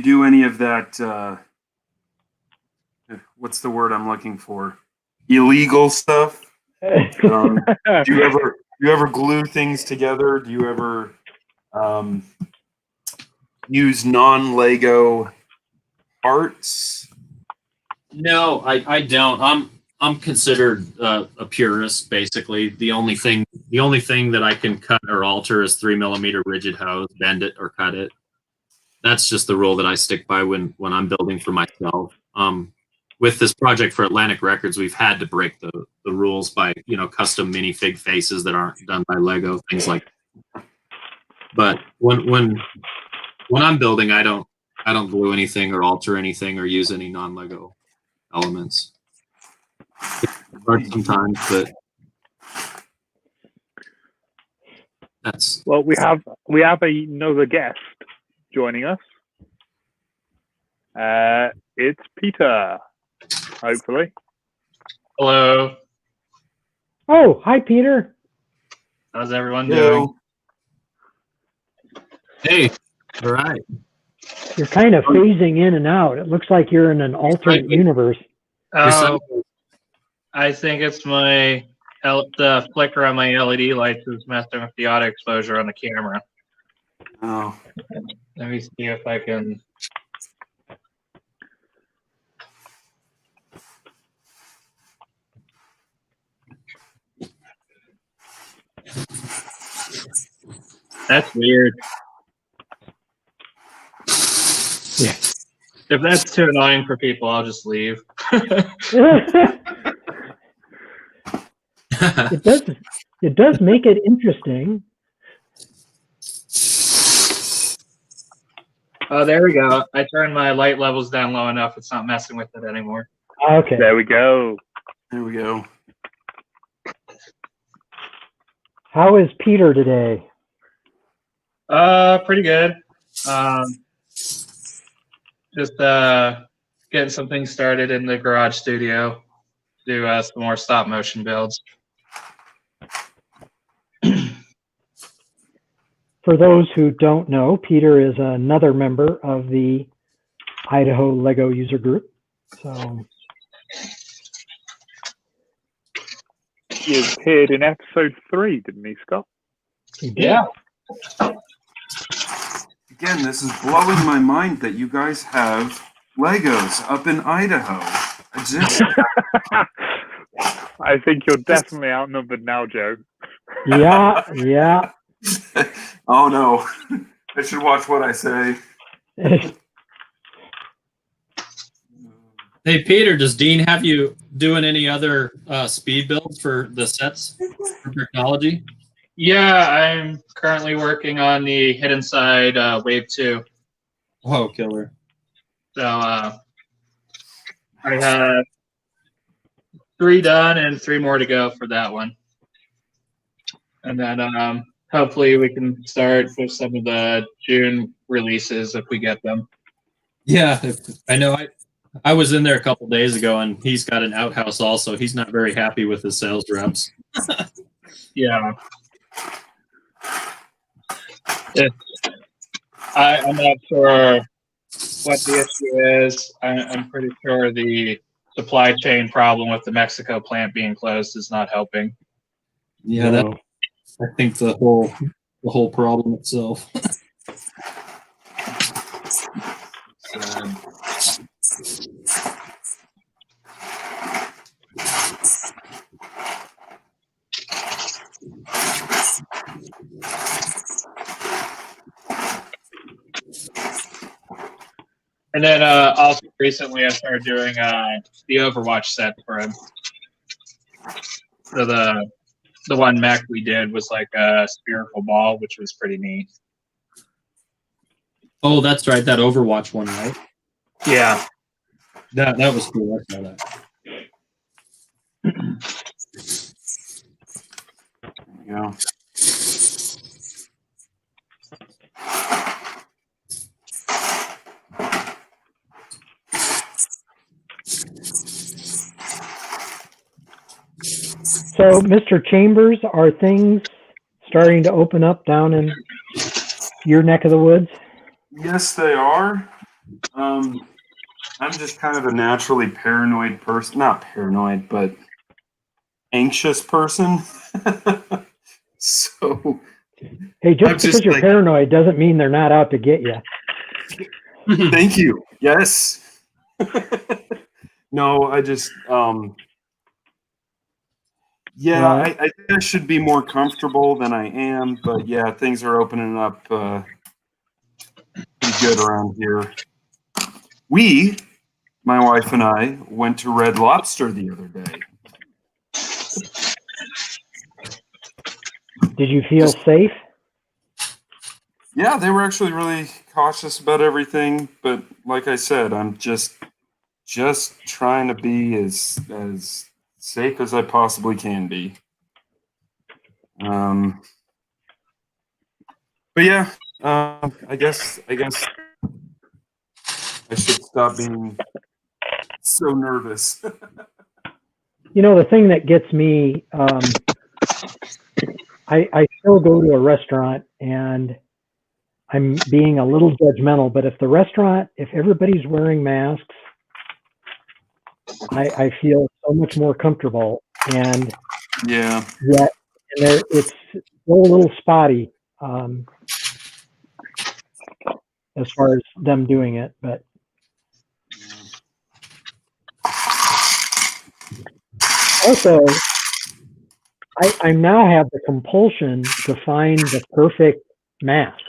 do any of that? What's the word I'm looking for? Illegal stuff. Do you ever glue things together? Do you ever use non-Lego parts? No, I don't. I'm considered a purist, basically. The only thing that I can cut or alter is 3mm rigid hose, bend it or cut it. That's just the rule that I stick by when I'm building for myself. With this project for Atlantic Records, we've had to break the rules by custom minifig faces that aren't done by Lego, things like that. But when I'm building, I don't glue anything or alter anything or use any non-Lego elements. It's hard sometimes, but that's Well, we have another guest joining us. It's Peter. Hopefully. Hello. Oh, hi, Peter. How's everyone doing? hey, all right. You're kind of phasing in and out. It looks like you're in an alternate universe. Oh, I think it's the flicker on my LED lights is messing with the auto exposure on the camera. Oh, Let me see if I can. That's weird. Yeah. If that's too annoying for people, I'll just leave. It does make it interesting. Oh, there we go. I turned my light levels down low enough. It's not messing with it anymore. Okay. There we go. there we go. How is Peter today? Pretty good. Just getting some things started in the garage studio. Do some more stop motion builds. For those who don't know, Peter is another member of the Idaho LEGO User Group. So He appeared in episode 3, didn't he, Scott? he did. Yeah. Again, this is blowing my mind that you guys have Legos up in Idaho. I think you're definitely outnumbered now, Joe. Yeah. Oh no, I should watch what I say. Hey, Peter, does Dean have you doing any other speed builds for the sets for technology? Yeah, I'm currently working on the Hidden Side Wave 2. Oh, killer. So I have 3 done and 3 more to go for that one. And then hopefully we can start with some of the June releases if we get them. Yeah, I know. I was in there a couple days ago, and he's got an outhouse also. He's not very happy with his sales reps. Yeah. I'm not sure what the issue is. I'm pretty sure the supply chain problem with the Mexico plant being closed is not helping. Yeah, No. I think the whole problem itself. And then also recently I started doing the Overwatch set for him. So the one mech we did was like a spherical ball, which was pretty neat. Oh, that's right, that Overwatch one, right? Yeah. That was cool. I saw that. There you go. So, Mr. Chambers, are things starting to open up down in your neck of the woods? Yes, they are. I'm just kind of a naturally paranoid person. Not paranoid, but anxious person. So, Hey, just I'm because just you're like- paranoid doesn't mean they're not out to get you. thank you. Yes. No, I just Yeah, Right. I think I should be more comfortable than I am, but yeah, things are opening up pretty good around here. My wife and I, went to Red Lobster the other day. Did you feel safe? Yeah, they were actually really cautious about everything, but like I said, I'm just trying to be as safe as I possibly can be. But yeah, I guess I should stop being so nervous. You know, the thing that gets me, I still go to a restaurant and I'm being a little judgmental, but if everybody's wearing masks, I feel so much more comfortable. And Yeah. yet, it's still a little spotty as far as them doing it. But also, I now have the compulsion to find the perfect mask.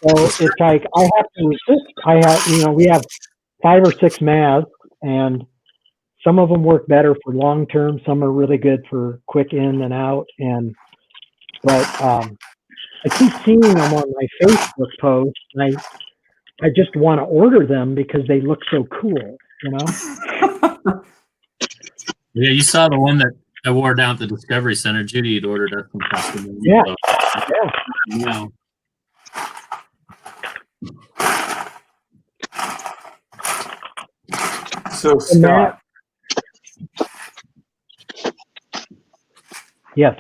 So it's like I have to resist. We have 5 or 6 masks, and some of them work better for long term. Some are really good for quick in and out. But I keep seeing them on my Facebook post, and I just want to order them because they look so cool. Yeah, you saw the one that I wore down at the Discovery Center. Judy had ordered us some custom ones. Yeah. Yeah. So Scott, yes.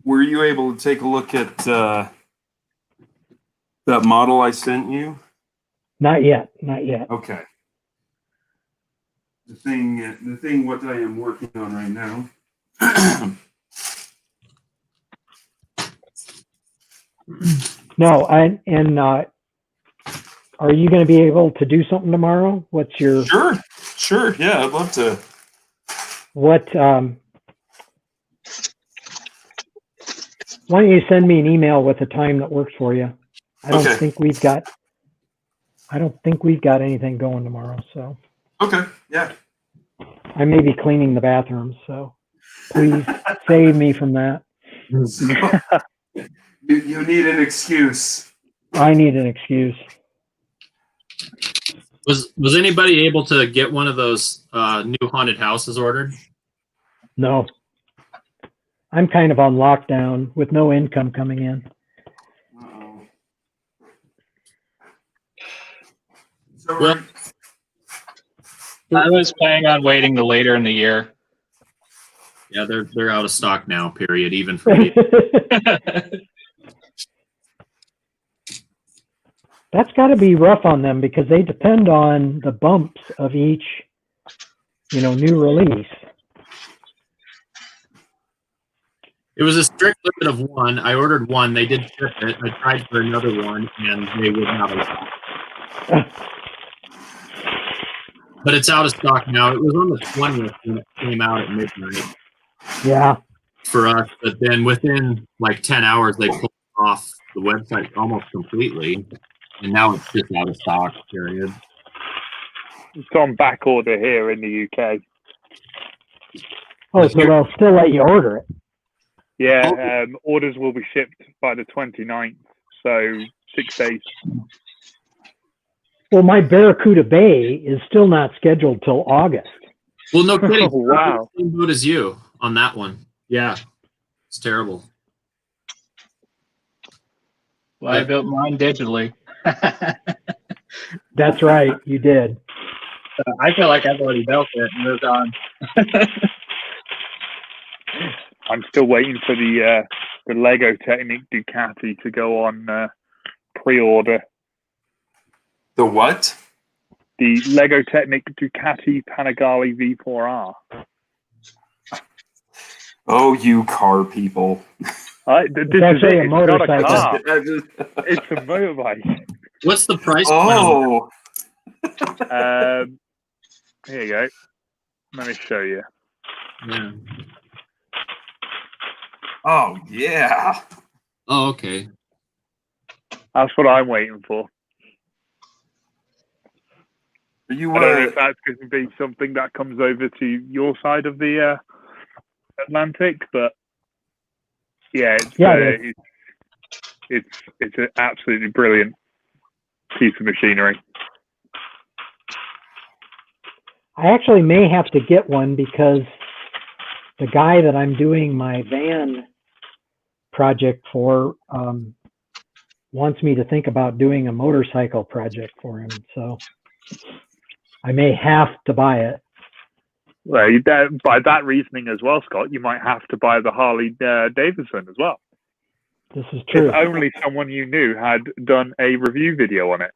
Were you able to take a look at that model I sent you? Not yet. Okay. The thing what I am working on right now. No, are you going to be able to do something tomorrow? What's your Sure. Yeah, I'd love to. What? Why don't you send me an email with a time that works for you? I don't think we've got anything going tomorrow, so. Okay. Yeah. I may be cleaning the bathrooms, so please save me from that. You need an excuse. I need an excuse. Was anybody able to get one of those new haunted houses ordered? No. I'm kind of on lockdown with no income coming in. Uh-oh. So Well, I was planning on waiting till later in the year. Yeah, they're out of stock now. Period. Even for me. That's got to be rough on them because they depend on the bumps of each, new release. It was a strict limit of one. I ordered one. They did ship it. I tried for another one, and they would not allow it. But it's out of stock now. It was on the 20th when it came out at midnight. Yeah. For us, but then within like 10 hours, they pulled off the website almost completely, and now it's just out of stock. Period. It's on back order here in the UK. Oh, so they'll still let you order it. Yeah, orders will be shipped by the 29th, so 6 days. Well, my Barracuda Bay is still not scheduled till August. Well, no kidding. Oh, wow. Same boat as you on that one. Yeah, it's terrible. Well, I built mine digitally. That's right, you did. I feel like I've already built it and moved on. I'm still waiting for the Lego Technic Ducati to go on pre-order. The what? The Lego Technic Ducati Panigale V4R. Oh, you car people. It's actually a motorcycle. Not a car. It's a motorbike. What's the price? Oh. Here you go. Let me show you. Yeah. Oh yeah. Oh, okay. That's what I'm waiting for. You I don't know if that's going to be something that comes over to your side of the Atlantic, but yeah, it's an absolutely brilliant piece of machinery. I actually may have to get one because the guy that I'm doing my van project for wants me to think about doing a motorcycle project for him. So I may have to buy it. Well, by that reasoning as well, Scott, you might have to buy the Harley Davidson as well. This is true. If only someone you knew had done a review video on it.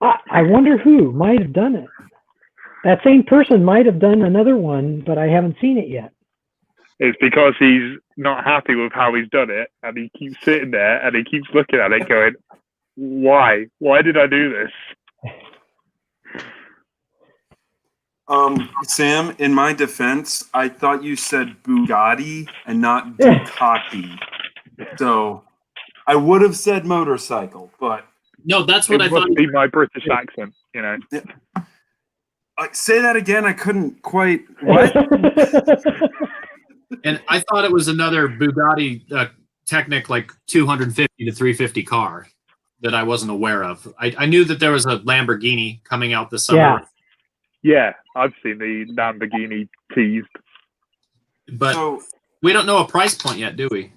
I wonder who might have done it. That same person might have done another one, but I haven't seen it yet. It's because he's not happy with how he's done it, and he keeps sitting there and he keeps looking at it going, why? Why did I do this? Sam, in my defense, I thought you said Bugatti and not Ducati. So I would have said motorcycle, but No, that's what I It thought. must be my British accent, you know. say that again. I couldn't quite. What? And I thought it was another Bugatti Technic, like 250 to 350 car that I wasn't aware of. I knew that there was a Lamborghini coming out this summer. Yeah. Yeah, I've seen the Lamborghini teased. But So we don't know a price point yet, do we?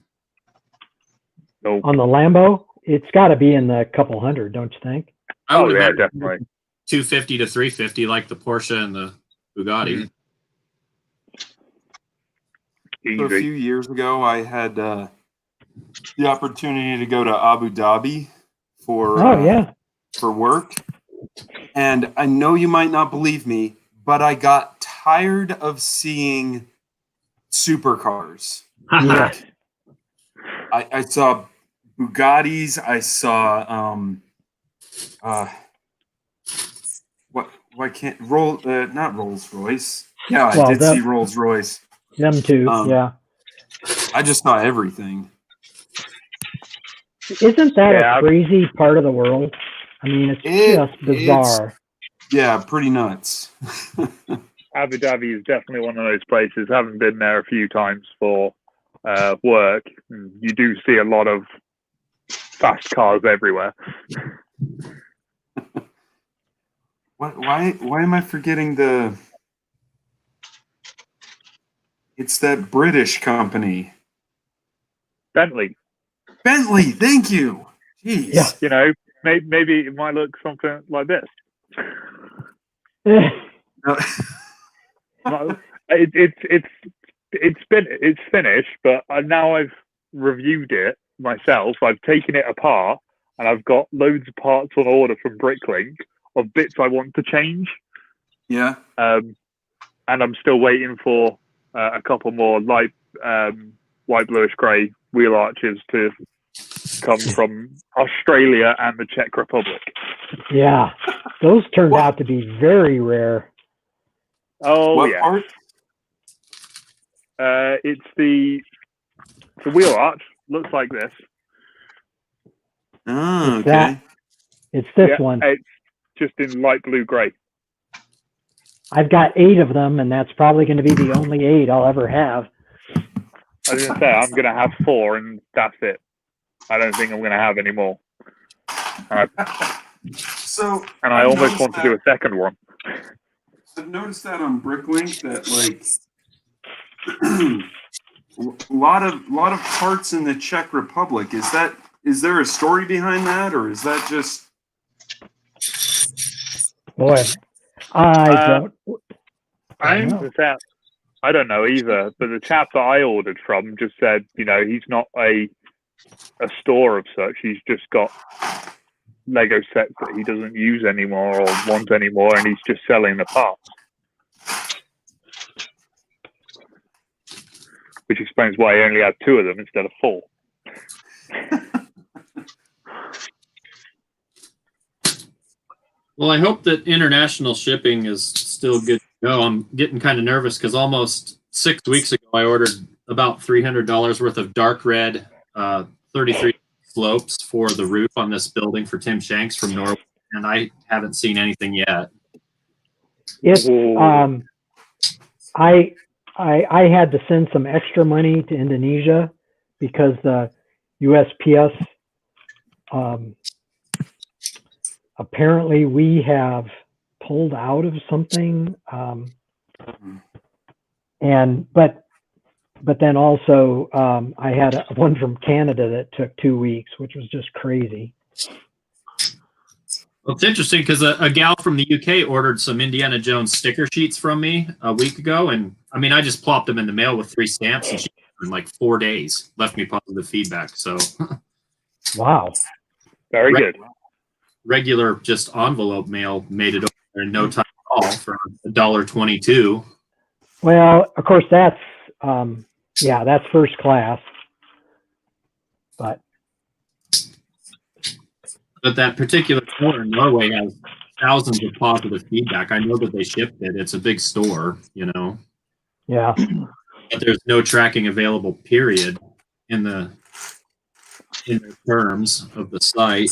No. On the Lambo, it's got to be in the couple hundred, don't you think? I would Oh, yeah, imagine definitely. 250 to 350, like the Porsche and the Bugatti. So a Easy. few years ago, I had the opportunity to go to Abu Dhabi for for work, and I know you might not believe me, but I got tired of seeing supercars. Yeah. I saw Bugattis. I saw why can't not Rolls Royce. Yeah, I Well, did see Rolls Royce. Them too, yeah. I just saw everything. Isn't that Yeah, a crazy part of the world? I mean, it's just bizarre. Yeah, pretty nuts. Abu Dhabi is definitely one of those places. Haven't been there a few times for work. You do see a lot of fast cars everywhere. Why am I forgetting the? It's that British company. Bentley. Bentley, thank you. Jeez. Yeah. You know, maybe it might look something like this. It's finished, but now I've reviewed it myself. I've taken it apart, and I've got loads of parts on order from Bricklink of bits I want to change. Yeah. And I'm still waiting for a couple more light white bluish grey wheel arches to come from Australia and the Czech Republic. Yeah, those turned out to be very rare. Oh, What yeah. part? It's the wheel arch. Looks like this. Oh, It's okay. that. It's this one. It's just in light blue grey. I've got 8 of them, and that's probably going to be the only 8 I'll ever have. I was going to say, I'm going to have 4, and that's it. I don't think I'm going to have any more. And I almost want to do a second one. I've noticed that on Bricklink that a lot of parts in the Czech Republic. Is there a story behind that, or is that just? Boy, I don't know either, but the chap that I ordered from just said, he's not a store of such. He's just got Lego sets that he doesn't use anymore or want anymore, and he's just selling the parts. Which explains why he only had 2 of them instead of 4. Well, I hope that international shipping is still good to No, I'm getting kind of nervous because almost 6 weeks ago I ordered about $300 worth of dark red 33 slopes for the roof on this building for Tim Shanks from Norway, and I haven't seen anything yet. It's I had to send some extra money to Indonesia because the USPS apparently we have pulled out of something, but then also I had one from Canada that took 2 weeks, which was just crazy. Well, it's interesting because a gal from the UK ordered some Indiana Jones sticker sheets from me a week ago, and I mean I just plopped them in the mail with 3 stamps, and she in like 4 days left me positive feedback. So wow, very good. Regular just envelope mail made it over there in no time at all for $1.22. Well, of course that's that's first class, but that particular store in Norway has thousands of positive feedback. I know that they shipped it. It's a big store, you know. Yeah. But there's no tracking available, period, in the terms of the site.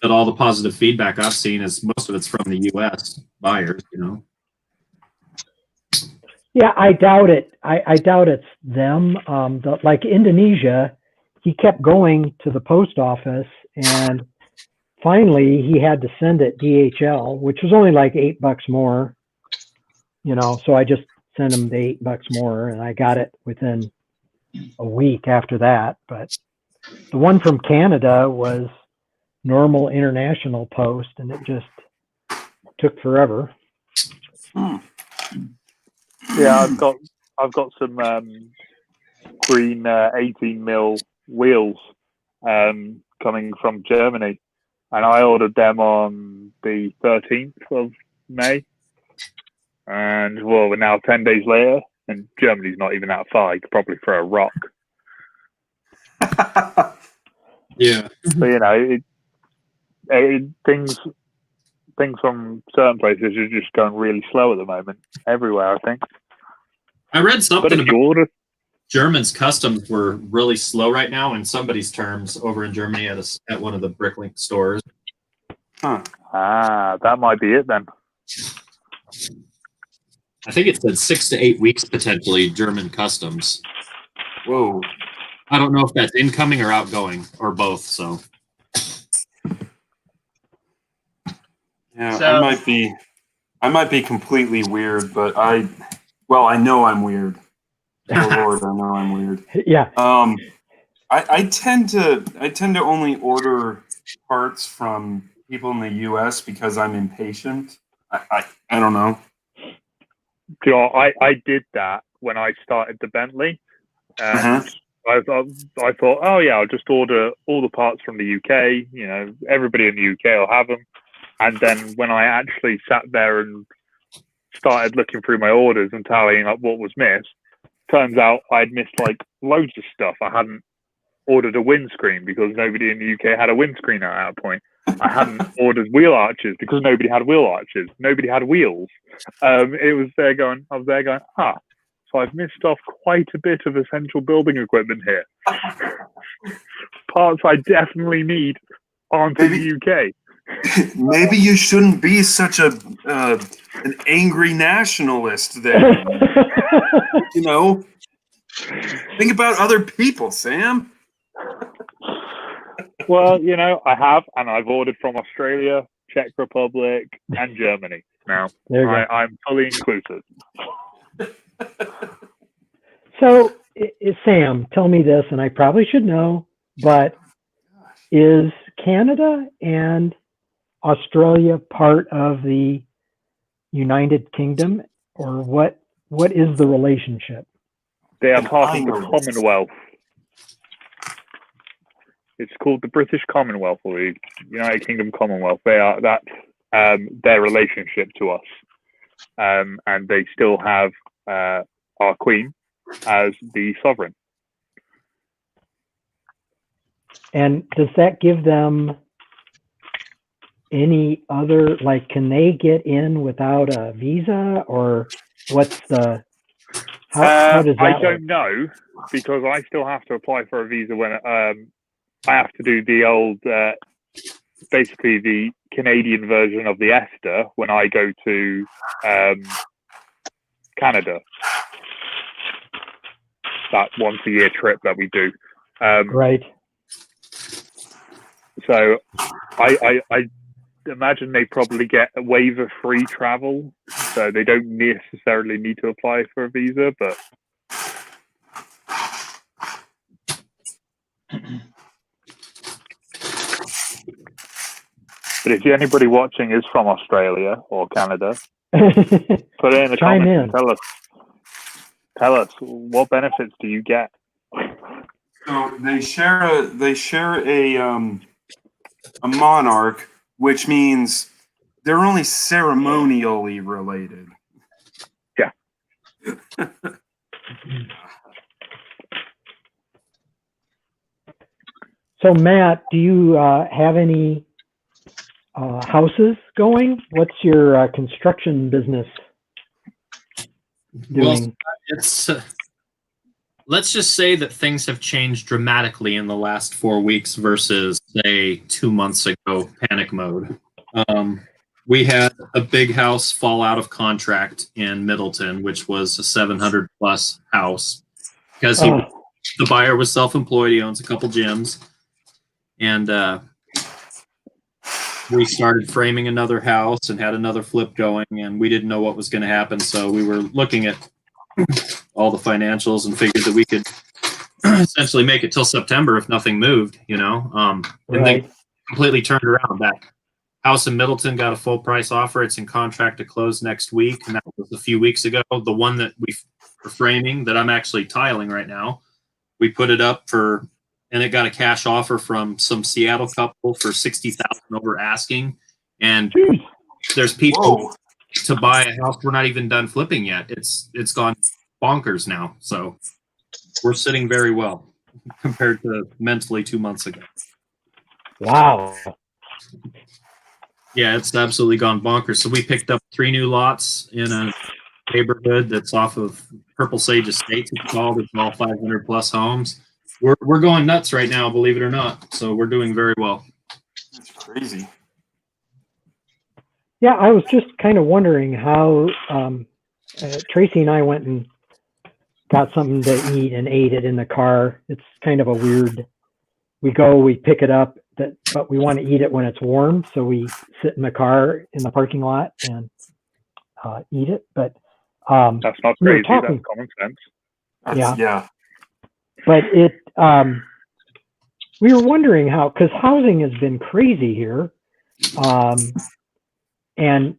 But all the positive feedback I've seen is most of it's from the U.S. buyers, you know. Yeah, I doubt it. I doubt it's them. Like Indonesia, he kept going to the post office, and finally he had to send it DHL, which was only like $8 more, you know. So I just sent him the $8 more, and I got it within a week after that. But the one from Canada was normal international post, and it just took forever. Yeah, I've got some green 18 mil wheels coming from Germany, and I ordered them on the 13th of May, and well, we're now 10 days later, and Germany's not even that far. You could probably throw a rock. Yeah, but you know, things from certain places are just going really slow at the moment. Everywhere, I think. I read something But if you about order, German's customs were really slow right now in somebody's terms over in Germany at one of the Bricklink stores. Huh. That might be it then. I think it said 6 to 8 weeks potentially German customs. Whoa. I don't know if that's incoming or outgoing or both. So Yeah, So- I might be completely weird, but I know I'm weird. Oh Lord, I know I'm weird. Yeah. I tend to only order parts from people in the U.S. because I'm impatient. I don't know. You know, I did that when I started the Bentley, and I thought, oh yeah, I'll just order all the parts from the UK. You know, everybody in the UK will have them. And then when I actually sat there and started looking through my orders and tallying up what was missed, turns out I'd missed like loads of stuff. I hadn't ordered a windscreen because nobody in the UK had a windscreen at that point. I hadn't ordered wheel arches because nobody had wheel arches. Nobody had wheels. I was there going, so I've missed off quite a bit of essential building equipment here. Parts I definitely need aren't in the UK. Maybe you shouldn't be such an angry nationalist then. You know, think about other people, Sam. Well, you know, I have, and I've ordered from Australia, Czech Republic, and Germany. Now, I'm fully inclusive. So, Sam, tell me this, and I probably should know, but is Canada and Australia part of the United Kingdom, or what is the relationship? They are part of the Commonwealth. It's called the British Commonwealth, or the United Kingdom Commonwealth. They are their relationship to us, and they still have our Queen as the sovereign. And does that give them any other, like, can they get in without a visa, or what's the, how does that I work? don't know, because I still have to apply for a visa when I have to do the old, basically the Canadian version of the ESTA when I go to Canada. That once a year trip that we do. Right. So I imagine they probably get a waiver free travel, so they don't necessarily need to apply for a visa, but if anybody watching is from Australia or Canada, put it in the Chime comments in. and tell us what benefits do you get. So they share a monarch, which means they're only ceremonially related. Yeah. So Matt, do you have any houses going? What's your construction business doing? Well, it's let's just say that things have changed dramatically in the last 4 weeks versus, say, 2 months ago, panic mode. We had a big house fall out of contract in Middleton, which was a 700 plus house, because the buyer was self-employed. He owns a couple gyms, and we started framing another house and had another flip going, and we didn't know what was going to happen. So we were looking at all the financials and figured that we could essentially make it till September if nothing moved, and then completely turned around. That house in Middleton got a full price offer. It's in contract to close next week, and that was a few weeks ago. The one that we were framing, that I'm actually tiling right now, we put it up for, and it got a cash offer from some Seattle couple for $60,000 over asking. And there's people to buy a house. We're not even done flipping yet. It's gone bonkers now. So we're sitting very well compared to mentally 2 months ago. Wow. Yeah, it's absolutely gone bonkers. So we picked up 3 new lots in a neighborhood that's off of Purple Sage Estates. It's called. It's all 500 plus homes. We're going nuts right now, believe it or not. So we're doing very well. That's crazy. Yeah, I was just kind of wondering how Tracy and I went and got something to eat and ate it in the car. It's kind of a weird, we pick it up, but we want to eat it when it's warm. So we sit in the car in the parking lot and eat it. But that's not we were crazy. talking, That's common sense. Yeah. But we were wondering how, because housing has been crazy here. And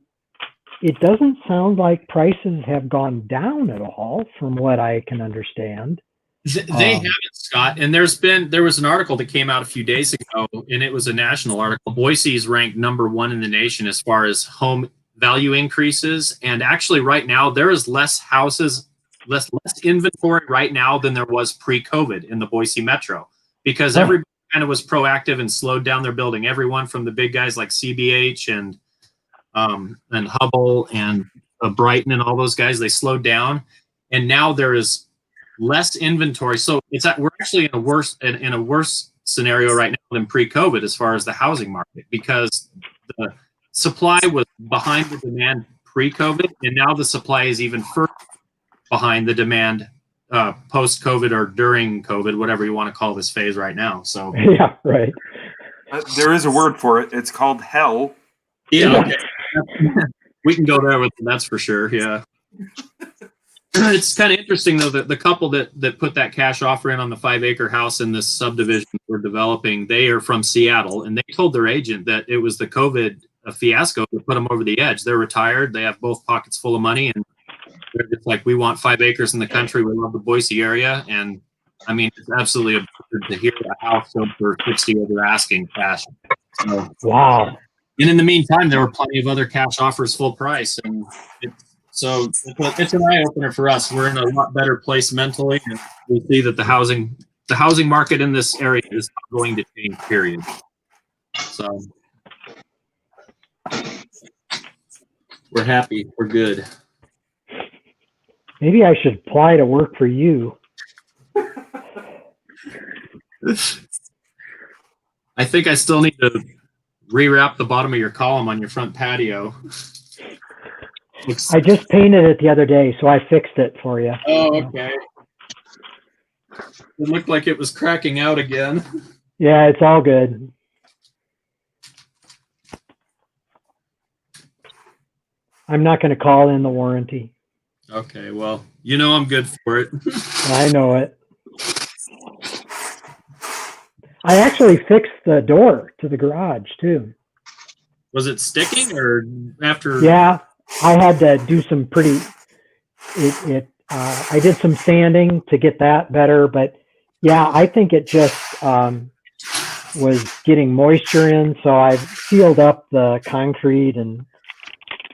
it doesn't sound like prices have gone down at all from what I can understand. They haven't, Scott. And there was an article that came out a few days ago, and it was a national article. Boise is ranked #1 in the nation as far as home value increases. And actually right now there is less houses, less inventory right now than there was pre-COVID in the Boise metro, because everybody kind of was proactive and slowed down their building. Everyone from the big guys like CBH and Hubble and Brighton and all those guys, they slowed down, and now there is less inventory. So we're actually in a worse scenario right now than pre-COVID as far as the housing market, because the supply was behind the demand pre-COVID, and now the supply is even further behind the demand post-COVID or during COVID, whatever you want to call this phase right now. So yeah, right. There is a word for it. It's called hell. Yeah, okay. We can go there with them, that's for sure. Yeah. It's kind of interesting though that the couple that put that cash offer in on the 5-acre house in this subdivision we're developing, they are from Seattle, and they told their agent that it was the COVID fiasco that put them over the edge. They're retired. They have both pockets full of money, and they're just like, we want 5 acres in the country. We love the Boise area. And I mean, it's absolutely absurd to hear a house sold for 60 over asking cash. So, wow. And in the meantime, there were plenty of other cash offers full price. And it's an eye opener for us. We're in a lot better place mentally, and we see that the housing market in this area is not going to change, period. So We're happy. We're good. Maybe I should apply to work for you. I think I still need to rewrap the bottom of your column on your front patio. I just painted it the other day, so I fixed it for you. Oh, okay. It looked like it was cracking out again. Yeah, it's all good. I'm not going to call in the warranty. Okay, well, you know I'm good for it. I know it. I actually fixed the door to the garage too. Was it sticking or after? Yeah, I had to do some pretty. I did some sanding to get that better, but yeah, I think it just was getting moisture in, so I sealed up the concrete, and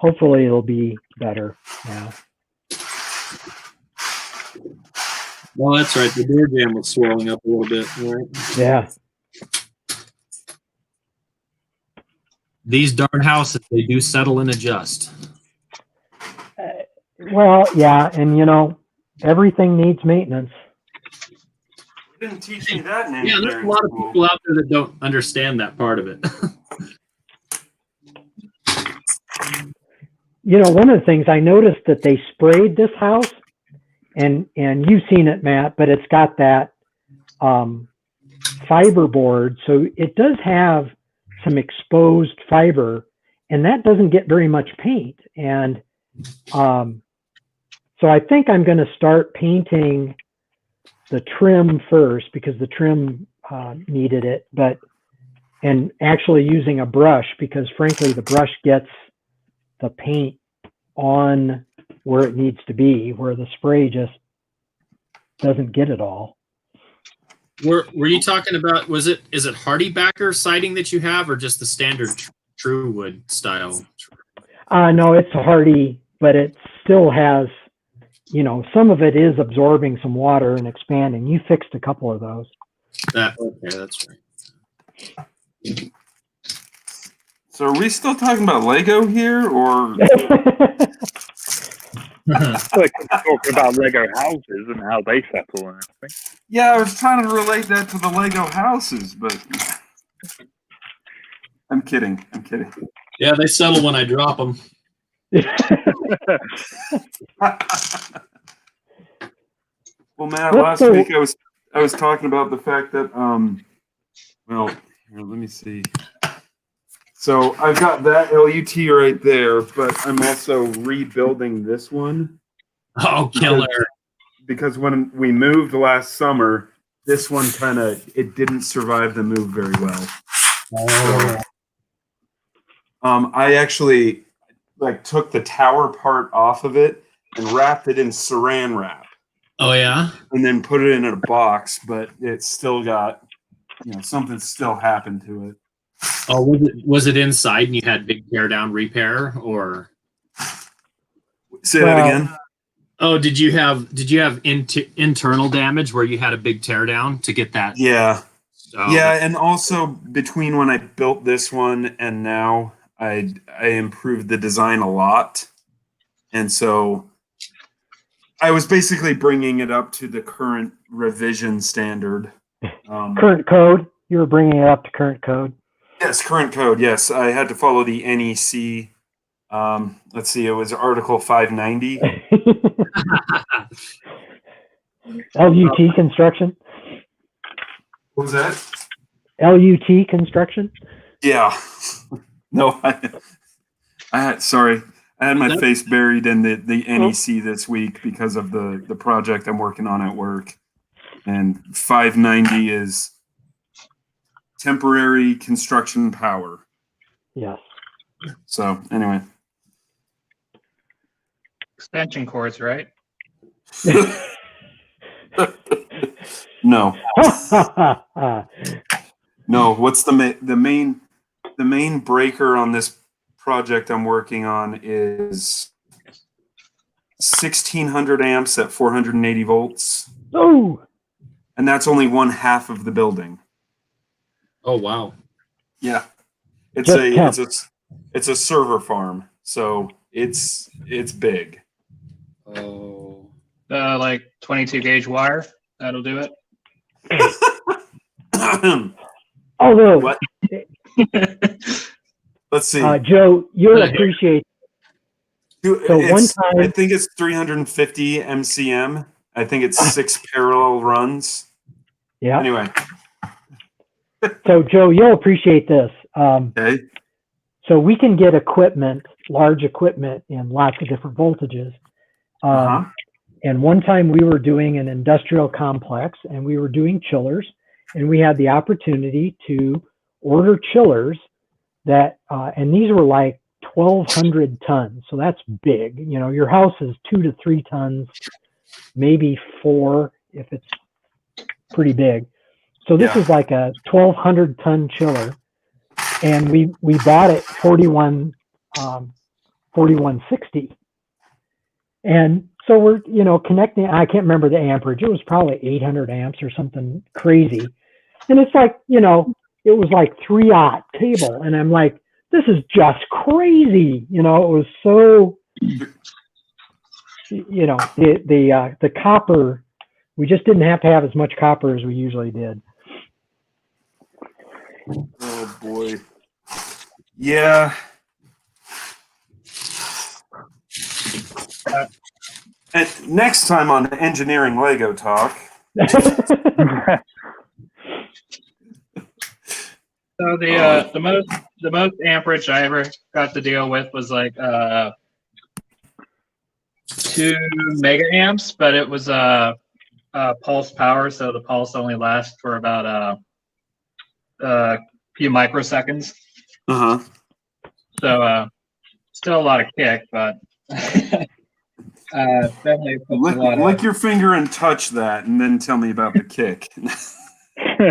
hopefully it'll be better now. Well, that's right. The door jamb was swelling up a little bit. Right? Yeah. These darn houses, they do settle and adjust. Well, yeah, and you know, everything needs maintenance. You didn't teach me that in Yeah, there's a engineering lot of school. people out there that don't understand that part of it. You know, one of the things I noticed that they sprayed this house, and you've seen it, Matt, but it's got that fiberboard, so it does have some exposed fiber, and that doesn't get very much paint. And so I think I'm going to start painting the trim first, because the trim needed it, and actually using a brush, because frankly the brush gets the paint on where it needs to be, where the spray just doesn't get it all. Were you talking about, is it Hardy Backer siding that you have, or just the standard true wood style? No, it's hardy, but it still has, you know, some of it is absorbing some water and expanding. You fixed a couple of those. Okay, that's right. So are we still talking about Lego here, or Like talking about Lego houses and how they settle and everything. yeah, I was trying to relate that to the Lego houses, but I'm kidding. I'm kidding. Yeah, they settle when I drop them. Well, Matt, last week I was talking about the fact that well, here, let me see. So I've got that LUT right there, but I'm also rebuilding this one. Oh, killer! Because when we moved last summer, this one it didn't survive the move very well. Oh. So, I actually took the tower part off of it and wrapped it in saran wrap. Oh yeah. And then put it in a box, but it still got, something still happened to it. Oh, was it inside and you had big tear down repair, or? Say that again. Oh, did you have internal damage where you had a big tear down to get that? Yeah. Oh, yeah, and also between when I built this one and now, I improved the design a lot. And so I was basically bringing it up to the current revision standard. Current code? You were bringing it up to current code? Yes, current code. Yes, I had to follow the NEC. Let's see, it was Article 590. LUT construction? What was that? LUT construction? Yeah. No, I had my face buried in the NEC this week because of the project I'm working on at work. And 590 is temporary construction power. Yes. So anyway. Extension cords, right? No. No, what's the main breaker on this project I'm working on is 1600 amps at 480 volts. Oh. And that's only one half of the building. Oh wow. Yeah. It's Just a server farm. So It's big. Oh. Like 22 gauge wire. That'll do it. Although, What? Let's see. Joe, you'll appreciate. So one time, I think it's 350 MCM. I think it's 6 parallel runs. Yeah. Anyway. So Joe, you'll appreciate this. Okay. So we can get equipment, large equipment, in lots of different voltages. And one time we were doing an industrial complex, and we were doing chillers, and we had the opportunity to order chillers that, and these were like 1,200 tons. So that's big. You know, your house is 2 to 3 tons, maybe 4 if it's pretty big. So this is like a 1,200 ton chiller, and we bought it 4160, and so we're connecting. I can't remember the amperage. It was probably 800 amps or something crazy, and it's like it was like 3-aught cable, and I'm like, this is just crazy. It was so the copper. We just didn't have to have as much copper as we usually did. Oh boy. Yeah. And next time on Engineering Lego Talk. So the most amperage I ever got to deal with was like 2 mega amps, but it was pulse power, so the pulse only lasts for about a few microseconds. So still a lot of kick, but definitely puts a lot lick your finger and touch that, and then tell me about the kick.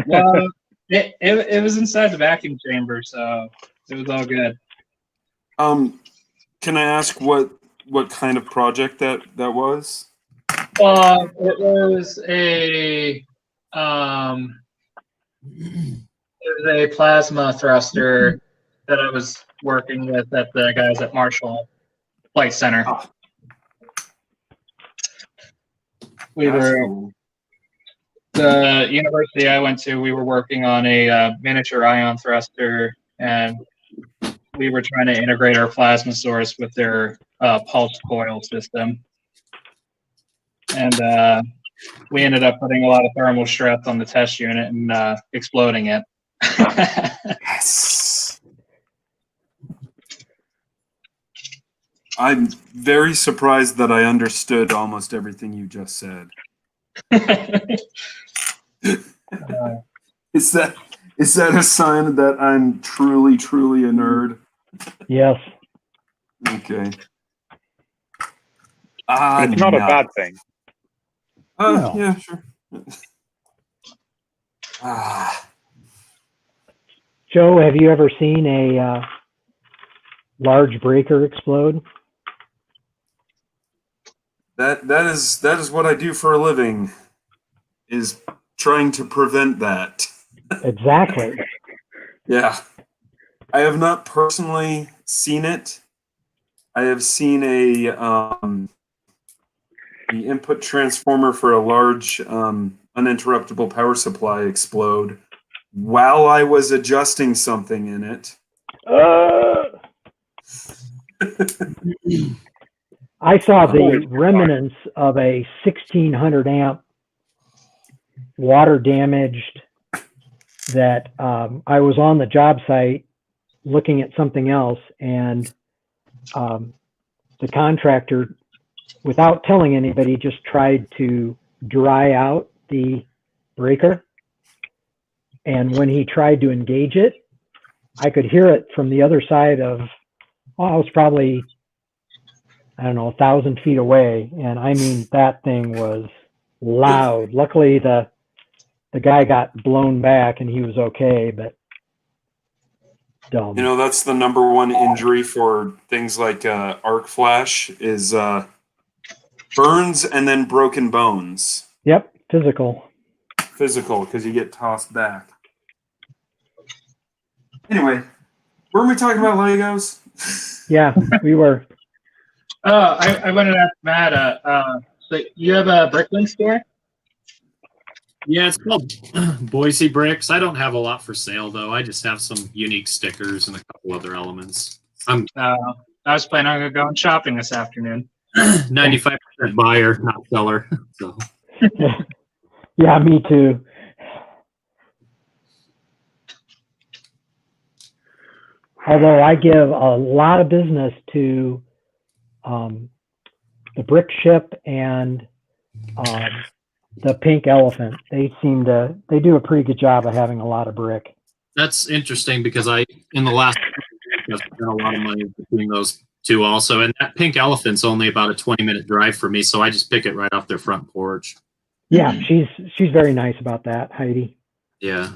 Well, it was inside the vacuum chamber, so it was all good. Can I ask what kind of project that was? It was a plasma thruster that I was working with at the guys at Marshall Flight Center. Oh. The university I went to, we were working on a miniature ion thruster, and we were trying to integrate our plasma source with their pulse coil system. And we ended up putting a lot of thermal stress on the test unit and exploding it. Yes. I'm very surprised that I understood almost everything you just said. Is that a sign that I'm truly a nerd? Yes. Okay. It's not a bad thing. No. Yeah, sure. Joe, have you ever seen a large breaker explode? That is what I do for a living, is trying to prevent that. Exactly. Yeah. I have not personally seen it. I have seen the input transformer for a large uninterruptible power supply explode while I was adjusting something in it. I saw the remnants of a 1600 amp water damaged that I was on the job site looking at something else, and the contractor, without telling anybody, just tried to dry out the breaker. And when he tried to engage it, I could hear it from the other side of, I was probably, 1,000 feet away. And I mean, that thing was loud. Luckily, the guy got blown back and he was okay, but dumb. That's the number one injury for things like arc flash is burns and then broken bones. Yep, physical, because you get tossed back. Anyway, weren't we talking about Legos? Yeah, we were. Oh, I wanted to ask Matt. So you have a Bricklink store? Yeah, it's called Boise Bricks. I don't have a lot for sale though. I just have some unique stickers and a couple other elements. I'm I was planning on going shopping this afternoon. 95% buyer, not seller. So Yeah, me too. Although I give a lot of business to the Brick Ship and the Pink Elephant. They do a pretty good job of having a lot of brick. that's interesting because in the last I've spent a lot of money between those two also. And that Pink Elephant's only about a 20-minute drive for me, so I just pick it right off their front porch. Yeah, she's very nice about that, Heidi. Yeah.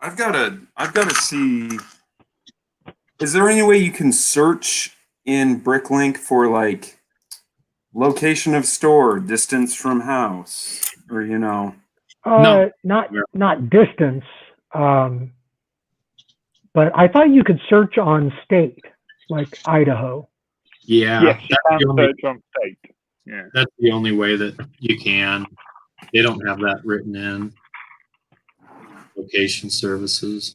I've got to see. Is there any way you can search in Bricklink for like location of store, distance from house, or No. Not distance. But I thought you could search on state, like Idaho. Yeah. Yes, you That's can the only- search on state. Yeah. That's the only way that you can. They don't have that written in. Location services.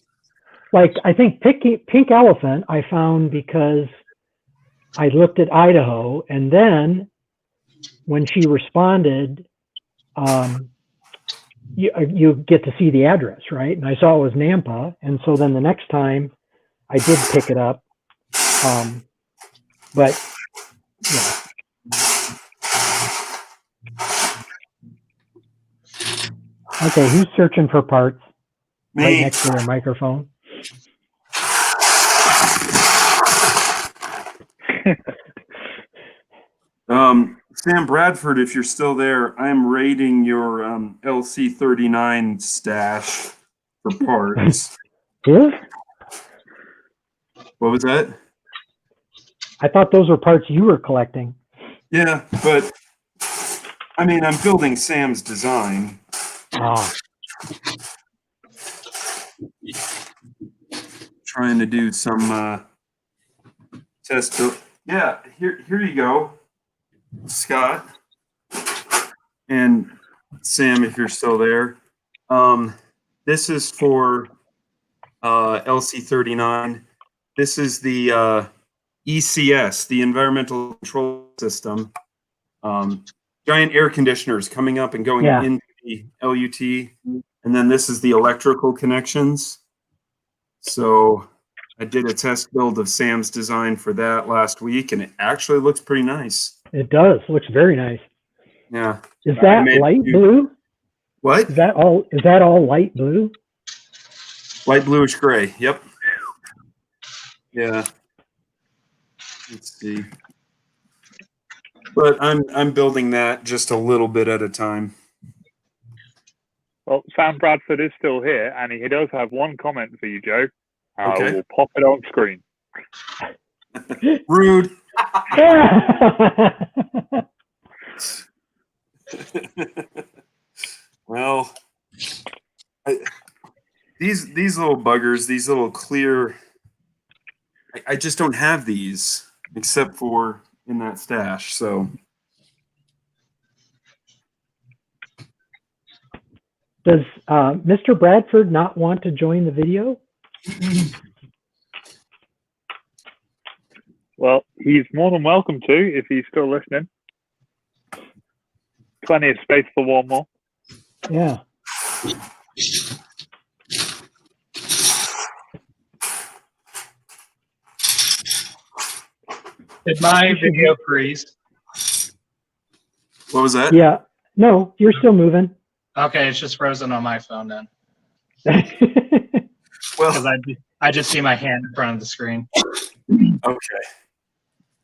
Like I think Pink Elephant I found because I looked at Idaho, and then when she responded, you get to see the address, right? And I saw it was Nampa, and so then the next time I did pick it up, but yeah. Okay, who's searching for parts right me. next to their microphone? Sam Bradford, if you're still there, I'm raiding your LC39 stash for parts. Who? What was that? I thought those were parts you were collecting. Yeah, but I mean, I'm building Sam's design. Ah, Trying to do some test build. Yeah, here you go, Scott and Sam, if you're still there. This is for LC39. This is the ECS, the Environmental Control System. Giant air conditioners coming up and going into the LUT. And then this is the electrical connections. So I did a test build of Sam's design for that last week, and it actually looks pretty nice. it does. Looks very nice. Yeah. Is that light blue? What? Is that all light blue? Light bluish gray. Yep. Yeah. Let's see. But I'm building that just a little bit at a time. Well, Sam Bradford is still here, and he does have one comment for you, Joe. Okay. I will pop it on screen. Rude. Well, these little buggers, these little clear, I just don't have these except for in that stash. So Does Mr. Bradford not want to join the video? Well, he's more than welcome to if he's still listening. Plenty of space for one more. Yeah. Did my video freeze? what was that? Yeah. No, you're still moving. Okay, it's just frozen on my phone then. Well, Because I just see my hand in front of the screen. okay.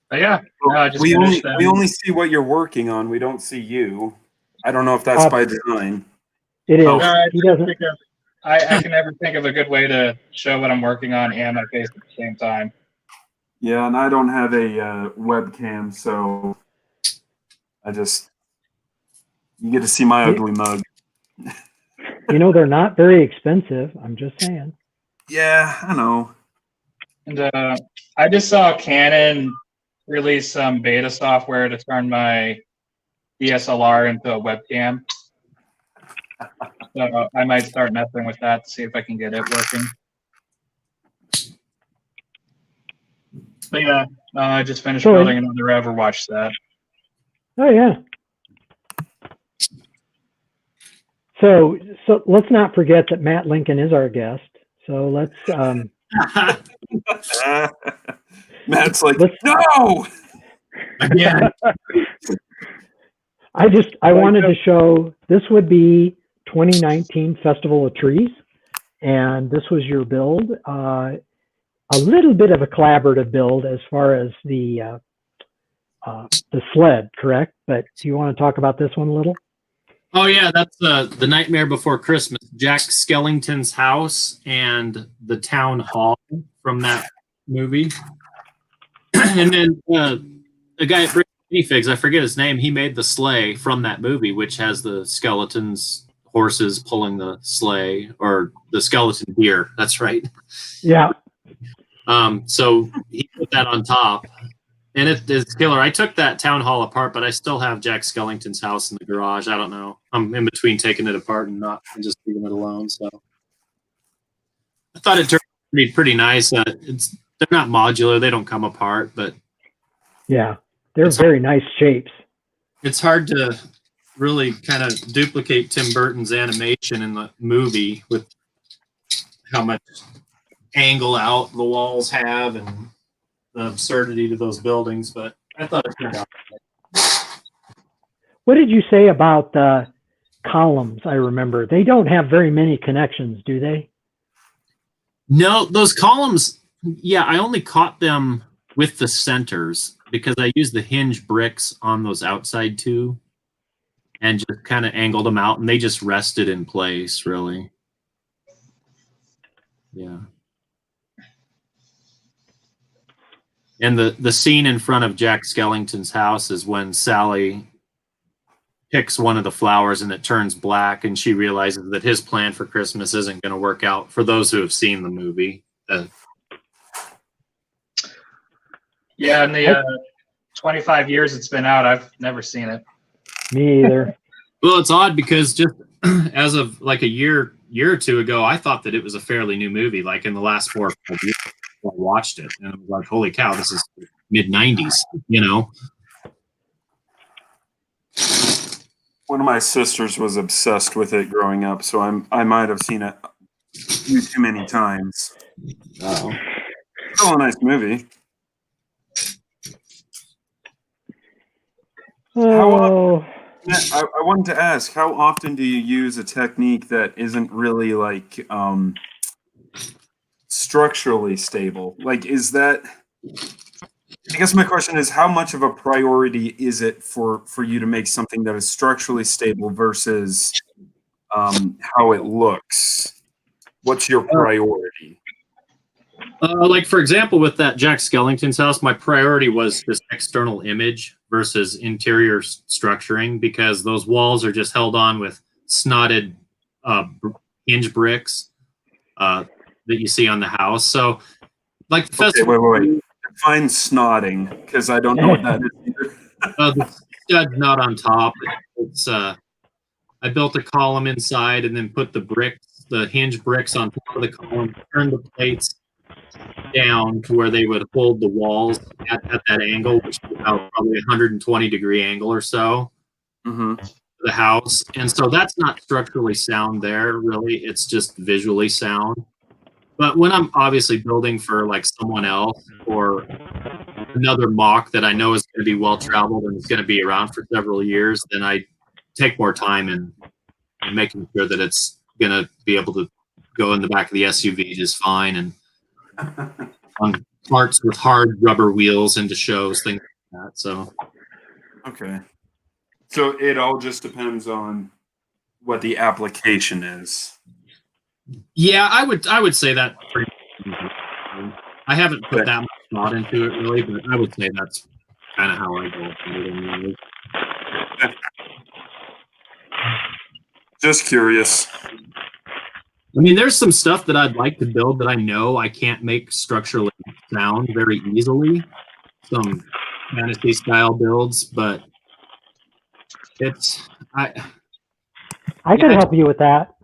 But yeah, no, I just we finished that. only see what you're working on. We don't see you. I don't know if that's by design. It is. Oh. No, He doesn't. I can never think of a good way to show what I'm working on and my face at the same time. Yeah, and I don't have a webcam, so you get to see my ugly mug. You know, they're not very expensive. I'm just saying. Yeah, I know. And I just saw Canon release some beta software to turn my DSLR into a webcam. So I might start messing with that to see if I can get it working. But yeah, I just finished building another Overwatch set. Oh yeah. So let's not forget that Matt Lincoln is our guest. So let's Matt's like, no. Again. I wanted to show this would be 2019 Festival of Trees, and this was your build. A little bit of a collaborative build as far as the sled, correct? But do you want to talk about this one a little? Oh yeah, that's the Nightmare Before Christmas. Jack Skellington's house and the town hall from that movie. And then the guy at Minifigs, I forget his name, he made the sleigh from that movie, which has the skeletons, horses pulling the sleigh, or the skeleton deer. That's right. Yeah. So he put that on top. And it's killer. I took that town hall apart, but I still have Jack Skellington's house in the garage. I don't know. I'm in between taking it apart and just leaving it alone. So I thought it turned out to be pretty nice. They're not modular. They don't come apart, but yeah, they're very nice shapes. It's hard to really kind of duplicate Tim Burton's animation in the movie with how much angle out the walls have and the absurdity to those buildings, but I thought it turned out. What did you say about the columns? I remember they don't have very many connections, do they? No, those columns, yeah, I only caught them with the centers because I used the hinge bricks on those outside two and just kind of angled them out, and they just rested in place, really. Yeah. And the scene in front of Jack Skellington's house is when Sally picks one of the flowers and it turns black, and she realizes that his plan for Christmas isn't going to work out, for those who have seen the movie. Yeah, in the 25 years it's been out, I've never seen it. Me either. Well, it's odd because just as of like a year or two ago, I thought that it was a fairly new movie. Like in the last 4 or 5 years, I watched it and I was like, "Holy cow, this is mid-90s!" You know. One of my sisters was obsessed with it growing up, so I might have seen it too many times. Oh. Still a nice movie. Oh. I wanted to ask, how often do you use a technique that isn't really like structurally stable? Like, is that? I guess my question is, how much of a priority is it for you to make something that is structurally stable versus how it looks? What's your priority? Like, for example, with that Jack Skellington's house, my priority was this external image versus interior structuring, because those walls are just held on with snotted hinge bricks that you see on the house. So, like, the Okay, wait. Define snotting, because I don't know what that is either. The stud's not on top. It's I built a column inside and then put the hinge bricks on top of the column, turned the plates down to where they would hold the walls at that angle, which is about probably 120-degree angle or so. Mm-hmm. The house. And so that's not structurally sound there, really. It's just visually sound. But when I'm obviously building for like someone else or another mock that I know is going to be well traveled and is going to be around for several years, then I take more time in making sure that it's going to be able to go in the back of the SUV just fine, and on parts with hard rubber wheels into shows, things like that. So, okay. So it all just depends on what the application is. yeah, I would say that. I haven't put that much thought into it really, but I would say that's kind of how I go about it. Just curious. I mean, there's some stuff that I'd like to build that I know I can't make structurally sound very easily. Some fantasy style builds, but I could help you with that.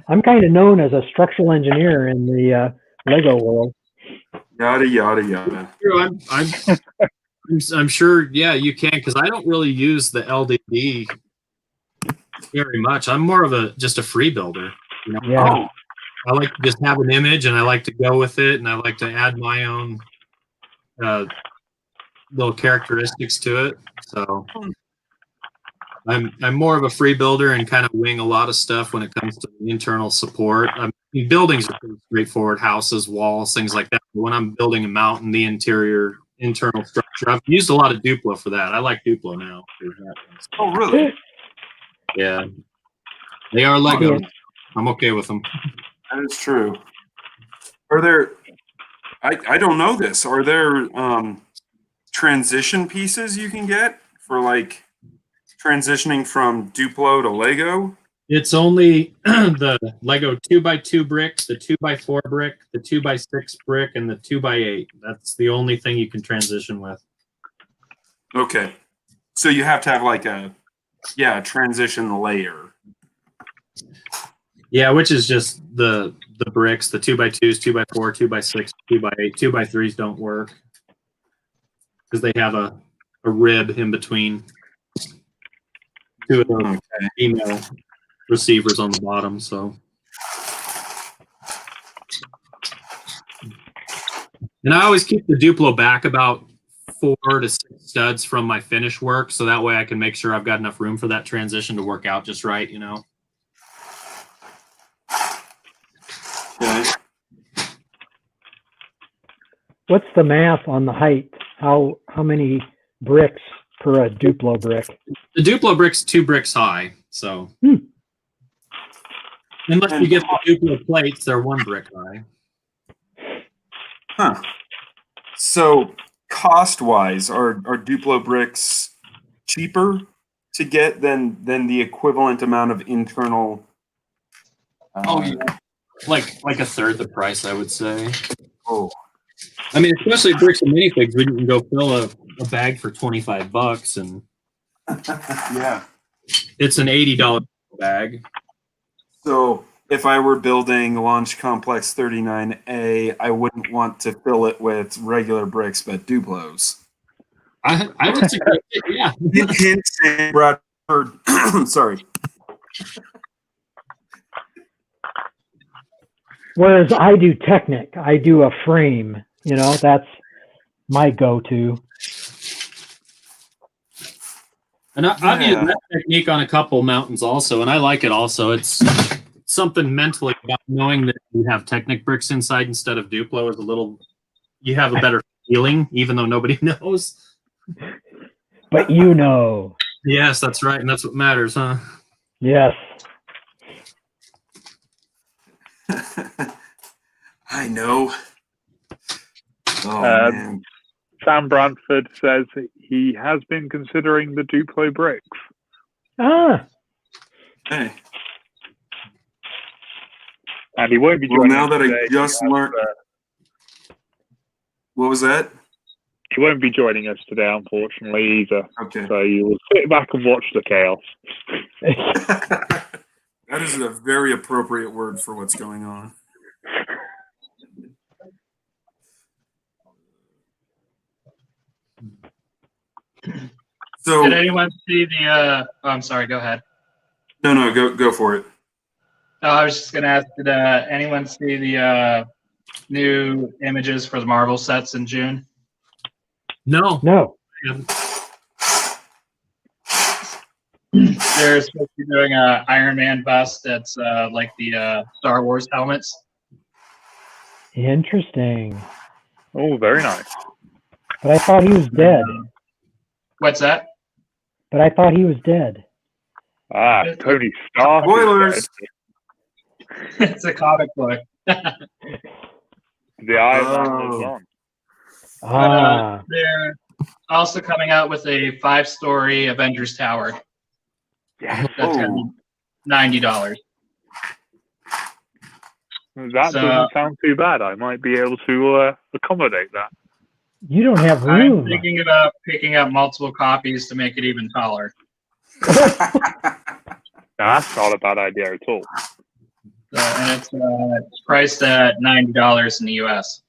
I'm kind of known as a structural engineer in the Lego world. Yada yada yada. I'm sure, yeah, you can, because I don't really use the LDD very much. I'm more of just a free builder. You know? Yeah. I like to just have an image, and I like to go with it, and I like to add my own little characteristics to it. So I'm more of a free builder and kind of wing a lot of stuff when it comes to internal support. Buildings are pretty straightforward, houses, walls, things like that. But when I'm building a mountain, the internal structure, I've used a lot of Duplo for that. I like Duplo now. Oh, really? Yeah. They are Lego. I'm okay with them. That is true. Are there, I don't know this, are there transition pieces you can get for like transitioning from Duplo to Lego? It's only the Lego 2x2 bricks, the 2x4 brick, the 2x6 brick, and the 2x8. That's the only thing you can transition with. Okay. So you have to have like a transition layer. Yeah, which is just the bricks, the 2x2s, 2x4, 2x6, 2x8. 2x3s don't work because they have a rib in between two of those female receivers on the bottom. So, and I always keep the Duplo back about 4 to 6 studs from my finish work, so that way I can make sure I've got enough room for that transition to work out just right, you know. Okay. What's the math on the height? How many bricks per a Duplo brick? The Duplo brick's 2 bricks high, so unless you get the Duplo plates, they're 1 brick high. Huh. So cost-wise, are Duplo bricks cheaper to get than the equivalent amount of internal? Yeah. Like a third the price, I would say. Oh. I mean, especially bricks and minifigs, we can go fill a bag for $25, and Yeah. it's an $80 bag. So if I were building Launch Complex 39A, I wouldn't want to fill it with regular bricks, but Duplos. I would suggest it, yeah. Hint, Sam Bradford. Sorry. Whereas I do Technic, I do a frame. You know, that's my go-to. And I've used that technique on a couple mountains also, and I like it also. It's something mentally about knowing that you have Technic bricks inside instead of Duplo is you have a better feeling, even though nobody knows. But you know. Yes, that's right, and that's what matters, huh? Yes. I know. Oh, man. Sam Bradford says he has been considering the Duplo bricks. Ah. Hey. And he won't be Well, joining now us that today. I just learned. What was that? He won't be joining us today, unfortunately, either. Okay. So you will sit back and watch the chaos. That is a very appropriate word for what's going on. So Did anyone see the? Oh, I'm sorry. Go ahead. No, go for it. No, I was just gonna ask. Did anyone see the new images for the Marvel sets in June? No. They're supposed to be doing a Iron Man bust that's like the Star Wars helmets. Interesting. Oh, very nice. But I thought he was dead. What's that? But I thought he was dead. Ah, Tony Stark. Spoilers. It's a comic book. The Iron Man is on. Ah. They're also coming out with a 5-story Avengers Tower. Yeah. That's gonna be $90. That So- doesn't sound too bad. I might be able to accommodate that. You don't have I'm room. thinking about picking up multiple copies to make it even taller. Now, that's not a bad idea at all. And it's priced at $90 in the US.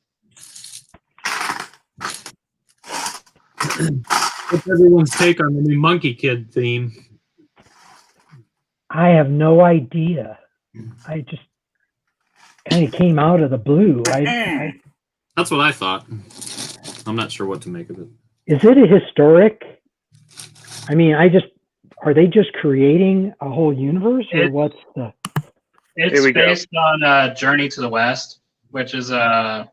What's everyone's take on the new Monkey Kid theme? I have no idea. I just kind of came out of the blue. That's what I thought. I'm not sure what to make of it. Is it a historic? I mean, are they just creating a whole universe, or what's the? Here It's we go. based on Journey to the West, which is a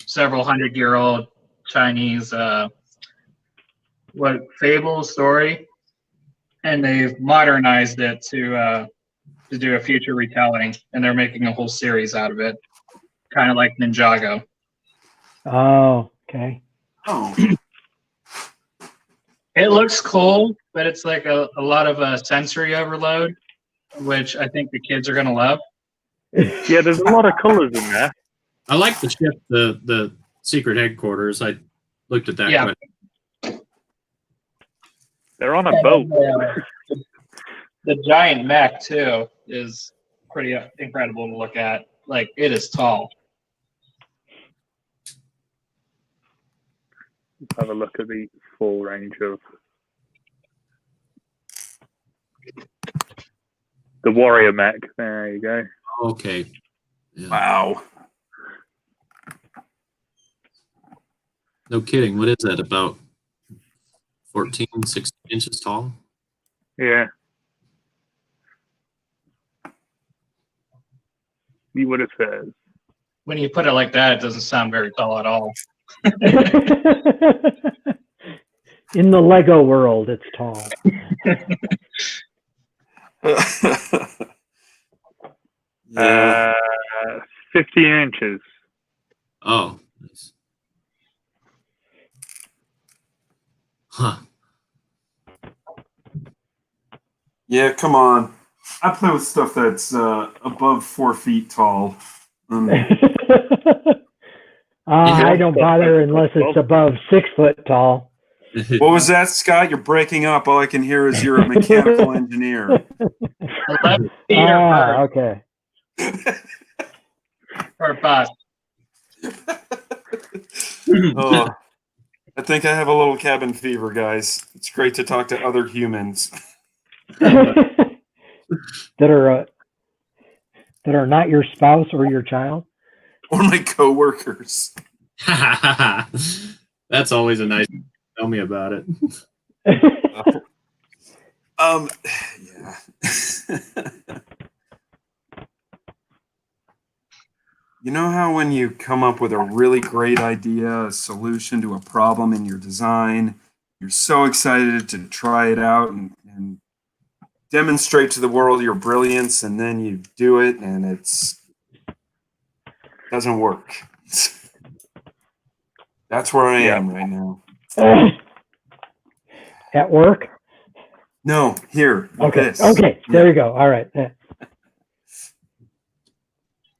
several hundred-year-old Chinese fable story, and they've modernized it to do a future retelling, and they're making a whole series out of it, kind of like Ninjago. Oh, okay. Oh, It looks cool, but it's like a lot of sensory overload, which I think the kids are gonna love. Yeah, there's a lot of colours in there. I like the ship, the secret headquarters. I looked at that. Yeah. They're on a boat. The giant mech too is pretty incredible to look at. Like, it is tall. Let's have a look at the full range of the warrior mech. There you go. Okay. Yeah. wow. No kidding. What is that? About 14, 16 inches tall? Yeah. See what it says. When you put it like that, it doesn't sound very tall at all. In the Lego world, it's tall. 15 inches. Oh. Nice. Huh. Yeah, come on. I play with stuff that's above 4 feet tall. I don't bother unless it's above 6 foot tall. What was that, Scott? You're breaking up. All I can hear is you're a mechanical engineer. 11 feet or Okay. per bus. Oh, I think I have a little cabin fever, guys. It's great to talk to other humans. that are not your spouse or your child. Or my coworkers. That's always a nice. Tell me about it. Yeah. You know how when you come up with a really great idea, a solution to a problem in your design, you're so excited to try it out and demonstrate to the world your brilliance, and then you do it and it's doesn't work. That's where I am right now. At work? No, here. with Okay. this. Okay. There you go. All right.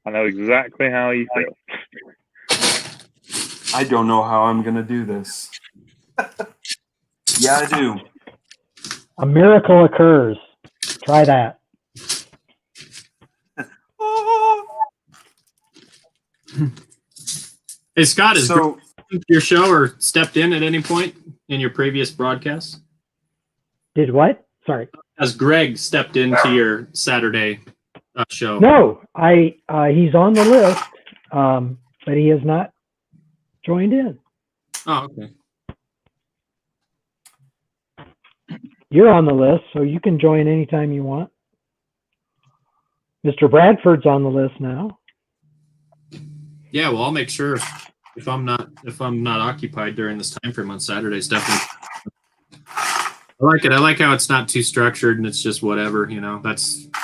I know exactly how you feel. I don't know how I'm going to do this. Yeah, I do. A miracle occurs. Try that. Hey, Scott, has So, Greg your show or stepped in at any point in your previous broadcasts? Did what? Sorry. Has Greg stepped into your Saturday show? No, he's on the list, but he has not joined in. Oh, okay. You're on the list, so you can join anytime you want. Mr. Bradford's on the list now. Yeah, well, I'll make sure if I'm not occupied during this time frame on Saturdays, definitely. I like it. I like how it's not too structured and it's just whatever. That's a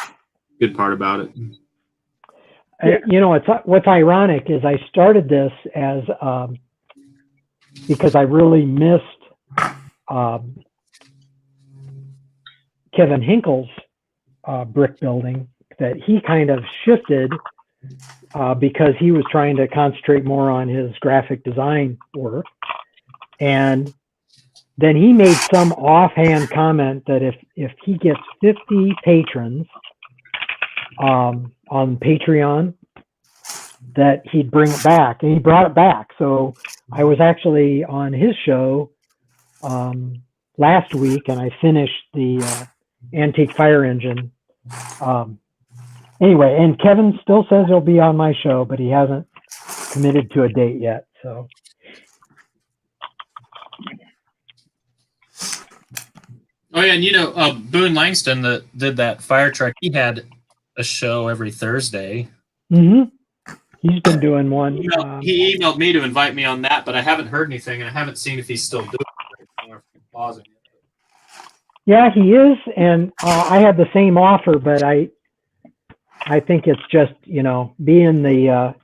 good part about it. What's ironic is I started this as because I really missed Kevin Hinkle's brick building, that he kind of shifted because he was trying to concentrate more on his graphic design work. And then he made some offhand comment that if he gets 50 patrons on Patreon, that he'd bring it back, and he brought it back. So I was actually on his show last week, and I finished the Antique Fire Engine. Anyway, and Kevin still says he'll be on my show, but he hasn't committed to a date yet. So. Oh yeah, and you know, Boone Langston that did that fire truck, he had a show every Thursday. Mm-hmm. He's been doing one. He emailed me to invite me on that, but I haven't heard anything, and I haven't seen if he's still doing it. Yeah, he is, and I had the same offer, but I think it's just, you know, being the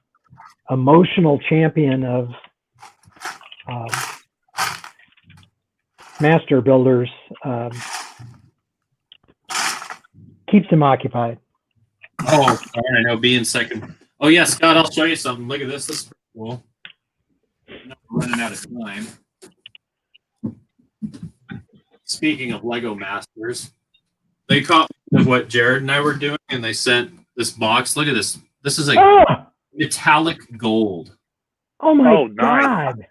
emotional champion of master builders keeps him occupied. Oh, I know, being second. Oh yeah, Scott, I'll show you something. Look at this. This is pretty cool. I'm running out of time. Speaking of Lego Masters, they caught what Jared and I were doing, and they sent this box. Look at this. This is a metallic gold. Oh my Oh, nice. God.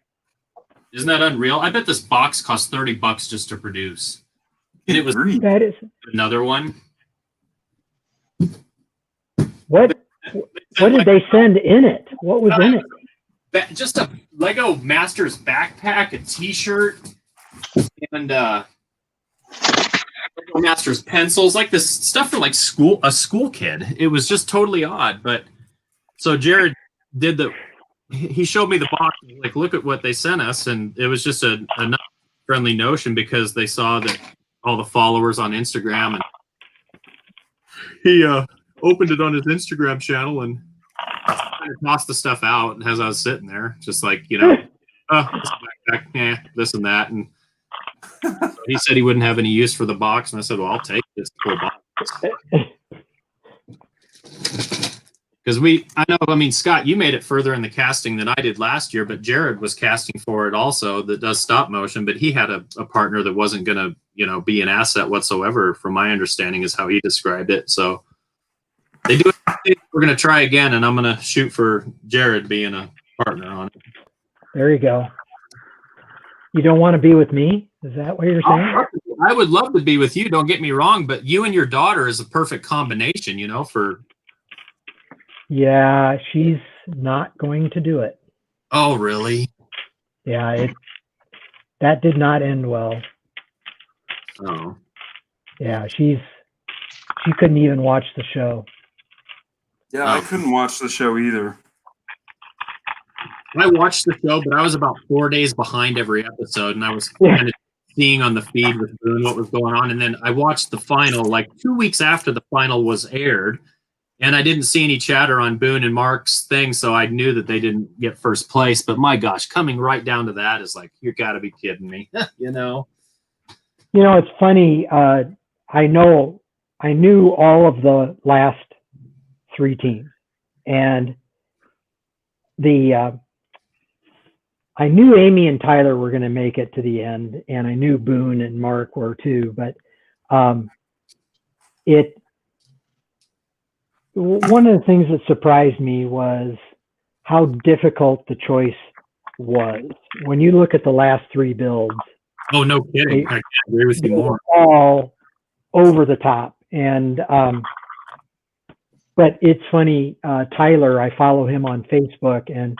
Isn't that unreal? I bet this box cost $30 just to produce. And it was That is another one. what did they send in it? What was in it? Just a Lego Masters backpack, a T-shirt, and Lego Masters pencils, like this stuff for like a school kid. It was just totally odd. But so Jared did he showed me the box, like, look at what they sent us, and it was just a friendly notion because they saw that all the followers on Instagram, and he opened it on his Instagram channel and kind of tossed the stuff out as I was sitting there, just like, you know, this and that. And so he said he wouldn't have any use for the box, and I said, well, I'll take this cool box. Because Scott, you made it further in the casting than I did last year, but Jared was casting for it also that does stop motion, but he had a partner that wasn't going to, you know, be an asset whatsoever, from my understanding, is how he described it. So they do it. We're going to try again, and I'm going to shoot for Jared being a partner on it. There you go. You don't want to be with me? Is that what you're saying? I would love to be with you. Don't get me wrong, but you and your daughter is a perfect combination, you know, for... Yeah, she's not going to do it. Oh, really? Yeah, that did not end well. Oh. Yeah, she couldn't even watch the show. Yeah, I couldn't watch the show either. I watched the show, but I was about 4 days behind every episode, and I was kind of seeing on the feed with Boone what was going on. And then I watched the final like 2 weeks after the final was aired, and I didn't see any chatter on Boone and Mark's thing, so I knew that they didn't get first place. But my gosh, coming right down to that is like, you got to be kidding me, you know? You know, it's funny. I knew all of the last 3 teams, and I knew Amy and Tyler were going to make it to the end, and I knew Boone and Mark were too. But one of the things that surprised me was how difficult the choice was. When you look at the last 3 builds, oh, no kidding! I agree with you more. All over the top, and but it's funny. Tyler, I follow him on Facebook, and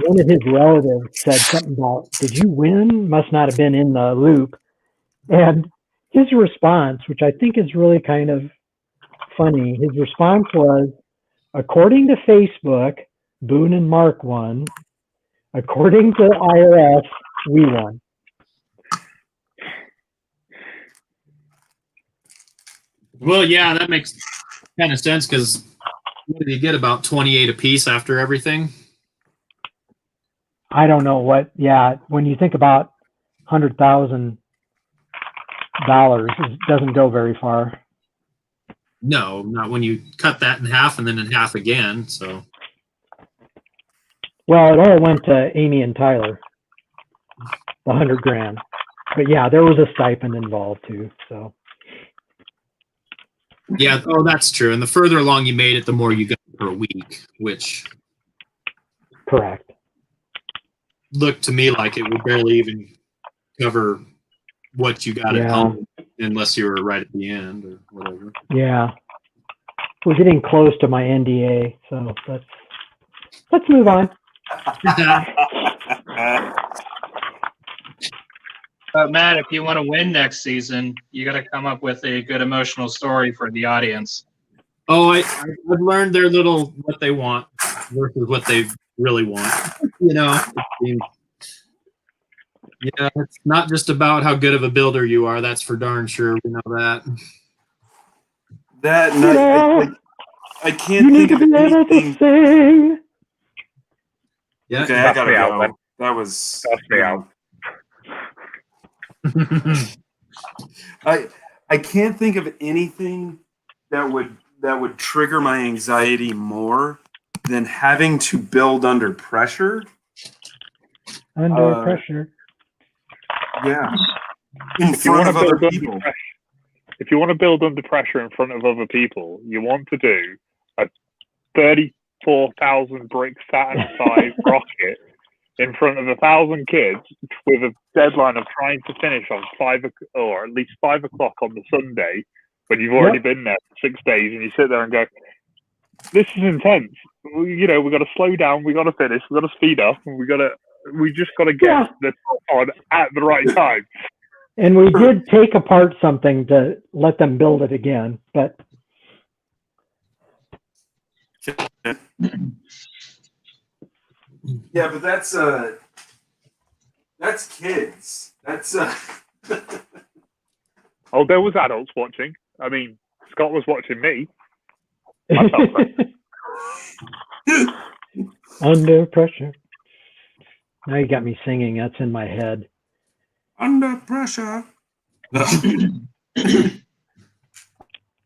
one of his relatives said something about, "Did you win? Must not have been in the loop." And his response, which I think is really kind of funny, his response was, "According to Facebook, Boone and Mark won. According to IRS, we won." Well, yeah, that makes kind of sense, because what did you get, about 28 apiece after everything? I don't know what. Yeah, when you think about $100,000, it doesn't go very far. No, not when you cut that in half and then in half again. So Well, it all went to Amy and Tyler, the $100,000. But yeah, there was a stipend involved too. So yeah, oh, that's true. And the further along you made it, the more you got per week, which correct. looked to me like it would barely even cover what you got at home, unless you were right at the end or whatever. Yeah, we're getting close to my NDA, so let's move on. But Matt, if you want to win next season, you got to come up with a good emotional story for the audience. Oh, I've learned their little what they want versus what they really want. You know, yeah, it's not just about how good of a builder you are. That's for darn sure. We know that. That I can't You need think to of be able to anything. sing. Yeah. Okay, I gotta me out, go. then. That was. That's me out. I can't think of anything that would trigger my anxiety more than having to build under pressure. Under pressure. Yeah. In If you front want of to other build people. under pressure, if you want to build under pressure in front of other people, you want to do a 34,000 brick Saturn V rocket in front of 1,000 kids with a deadline of trying to finish on 5 or at least 5 o'clock on the Sunday when you've already been there for 6 days, and you sit there and go, "This is intense. We've got to slow down. We got to finish. We got to speed up, and we just got to get the top on at the right time." And we did take apart something to let them build it again, but Yeah, but that's kids. That's Oh, there was adults watching. I mean, Scott was watching me. under pressure. Now you got me singing. That's in my head. under pressure.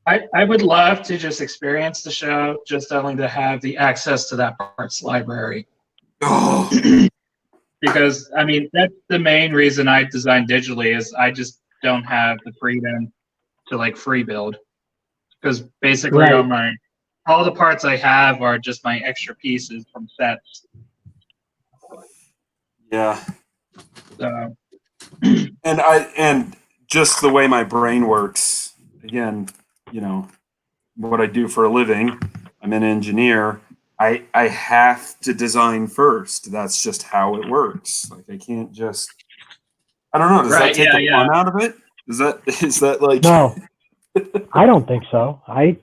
I would love to just experience the show, just only to have the access to that parts library. Oh. Because, I mean, that's the main reason I design digitally is I just don't have the freedom to, like, free build. Because basically all the parts I have are just my extra pieces from sets. Yeah. So. And just the way my brain works, again, what I do for a living, I'm an engineer. I have to design first. That's just how it works. Like I can't just. I don't know. Does that take the fun out of it? Is that like? No, I don't think so. I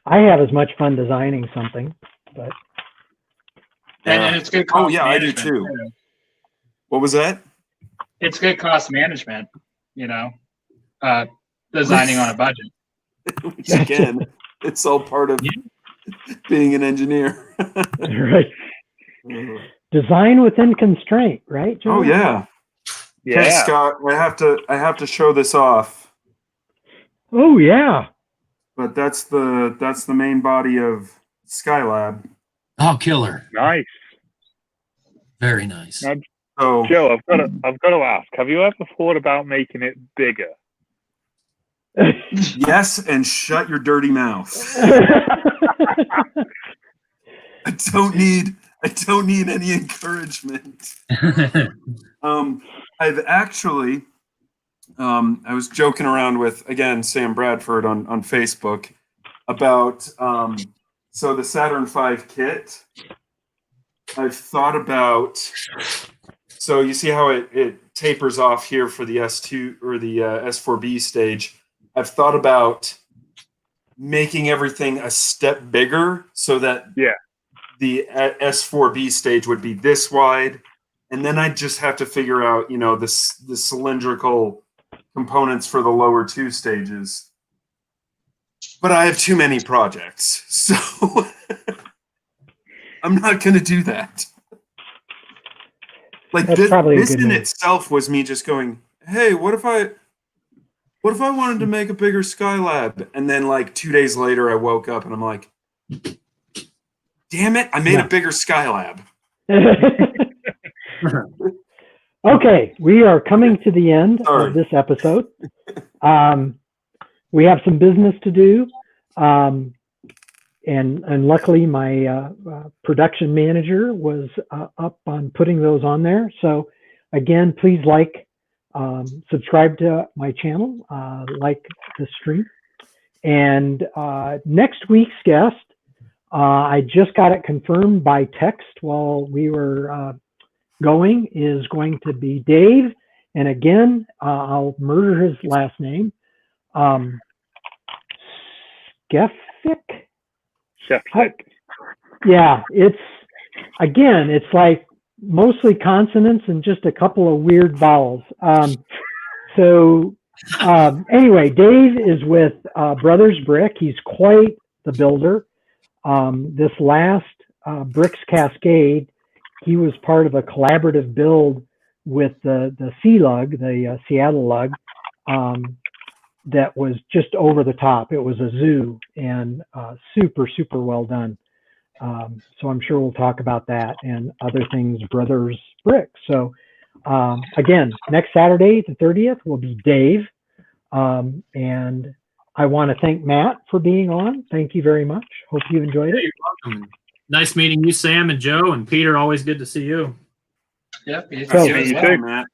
have as much fun designing something, but. And it's good cost management. I do too. What was that? It's good cost management, designing on a budget. Which again, it's all part of being an engineer. Right. Design within constraint, right, Joe? Oh yeah. Yeah. Okay, Scott, I have to show this off. Oh yeah. But that's the main body of Skylab. Oh, killer! Nice. Very nice. Now, So, Joe, I've got to ask: have you ever thought about making it bigger? yes, and shut your dirty mouth. I don't need any encouragement. I've actually, I was joking around with, again, Sam Bradford on Facebook about, so the Saturn V kit, I've thought about, so you see how it tapers off here for the S2 or the S4B stage. I've thought about making everything a step bigger so that the S4B stage would be this wide, and then I'd just have to figure out, the cylindrical components for the lower 2 stages. But I have too many projects, so I'm not going to do that. Like this in itself was me just going, hey, what if what if I wanted to make a bigger Skylab? And then like 2 days later, I woke up and I'm like, damn it, I made a bigger Skylab. Okay, we are coming to the end of this episode. We have some business to do. And luckily my production manager was up on putting those on there. So again, please subscribe to my channel, like the stream. And next week's guest, I just got it confirmed by text while we were going, is going to be Dave. And again, I'll murder his last name. Yeah, it's like mostly consonants and just a couple of weird vowels. Anyway, Dave is with Brothers Brick. He's quite the builder. This last Bricks Cascade, he was part of a collaborative build with the C-Lug, the Seattle Lug, that was just over the top. It was a zoo and super, super well done. So I'm sure we'll talk about that and other things, Brothers Brick. So again, next Saturday, the 30th, will be Dave. And I want to thank Matt for being on. Thank you very much. Hope you enjoyed it. You're welcome. Nice meeting you, Sam and Joe and Peter. Always good to see you. Yep. Matt.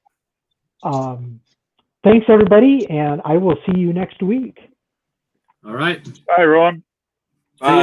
Thanks, everybody, and I will see you next week. All right. Bye, Ron. Bye.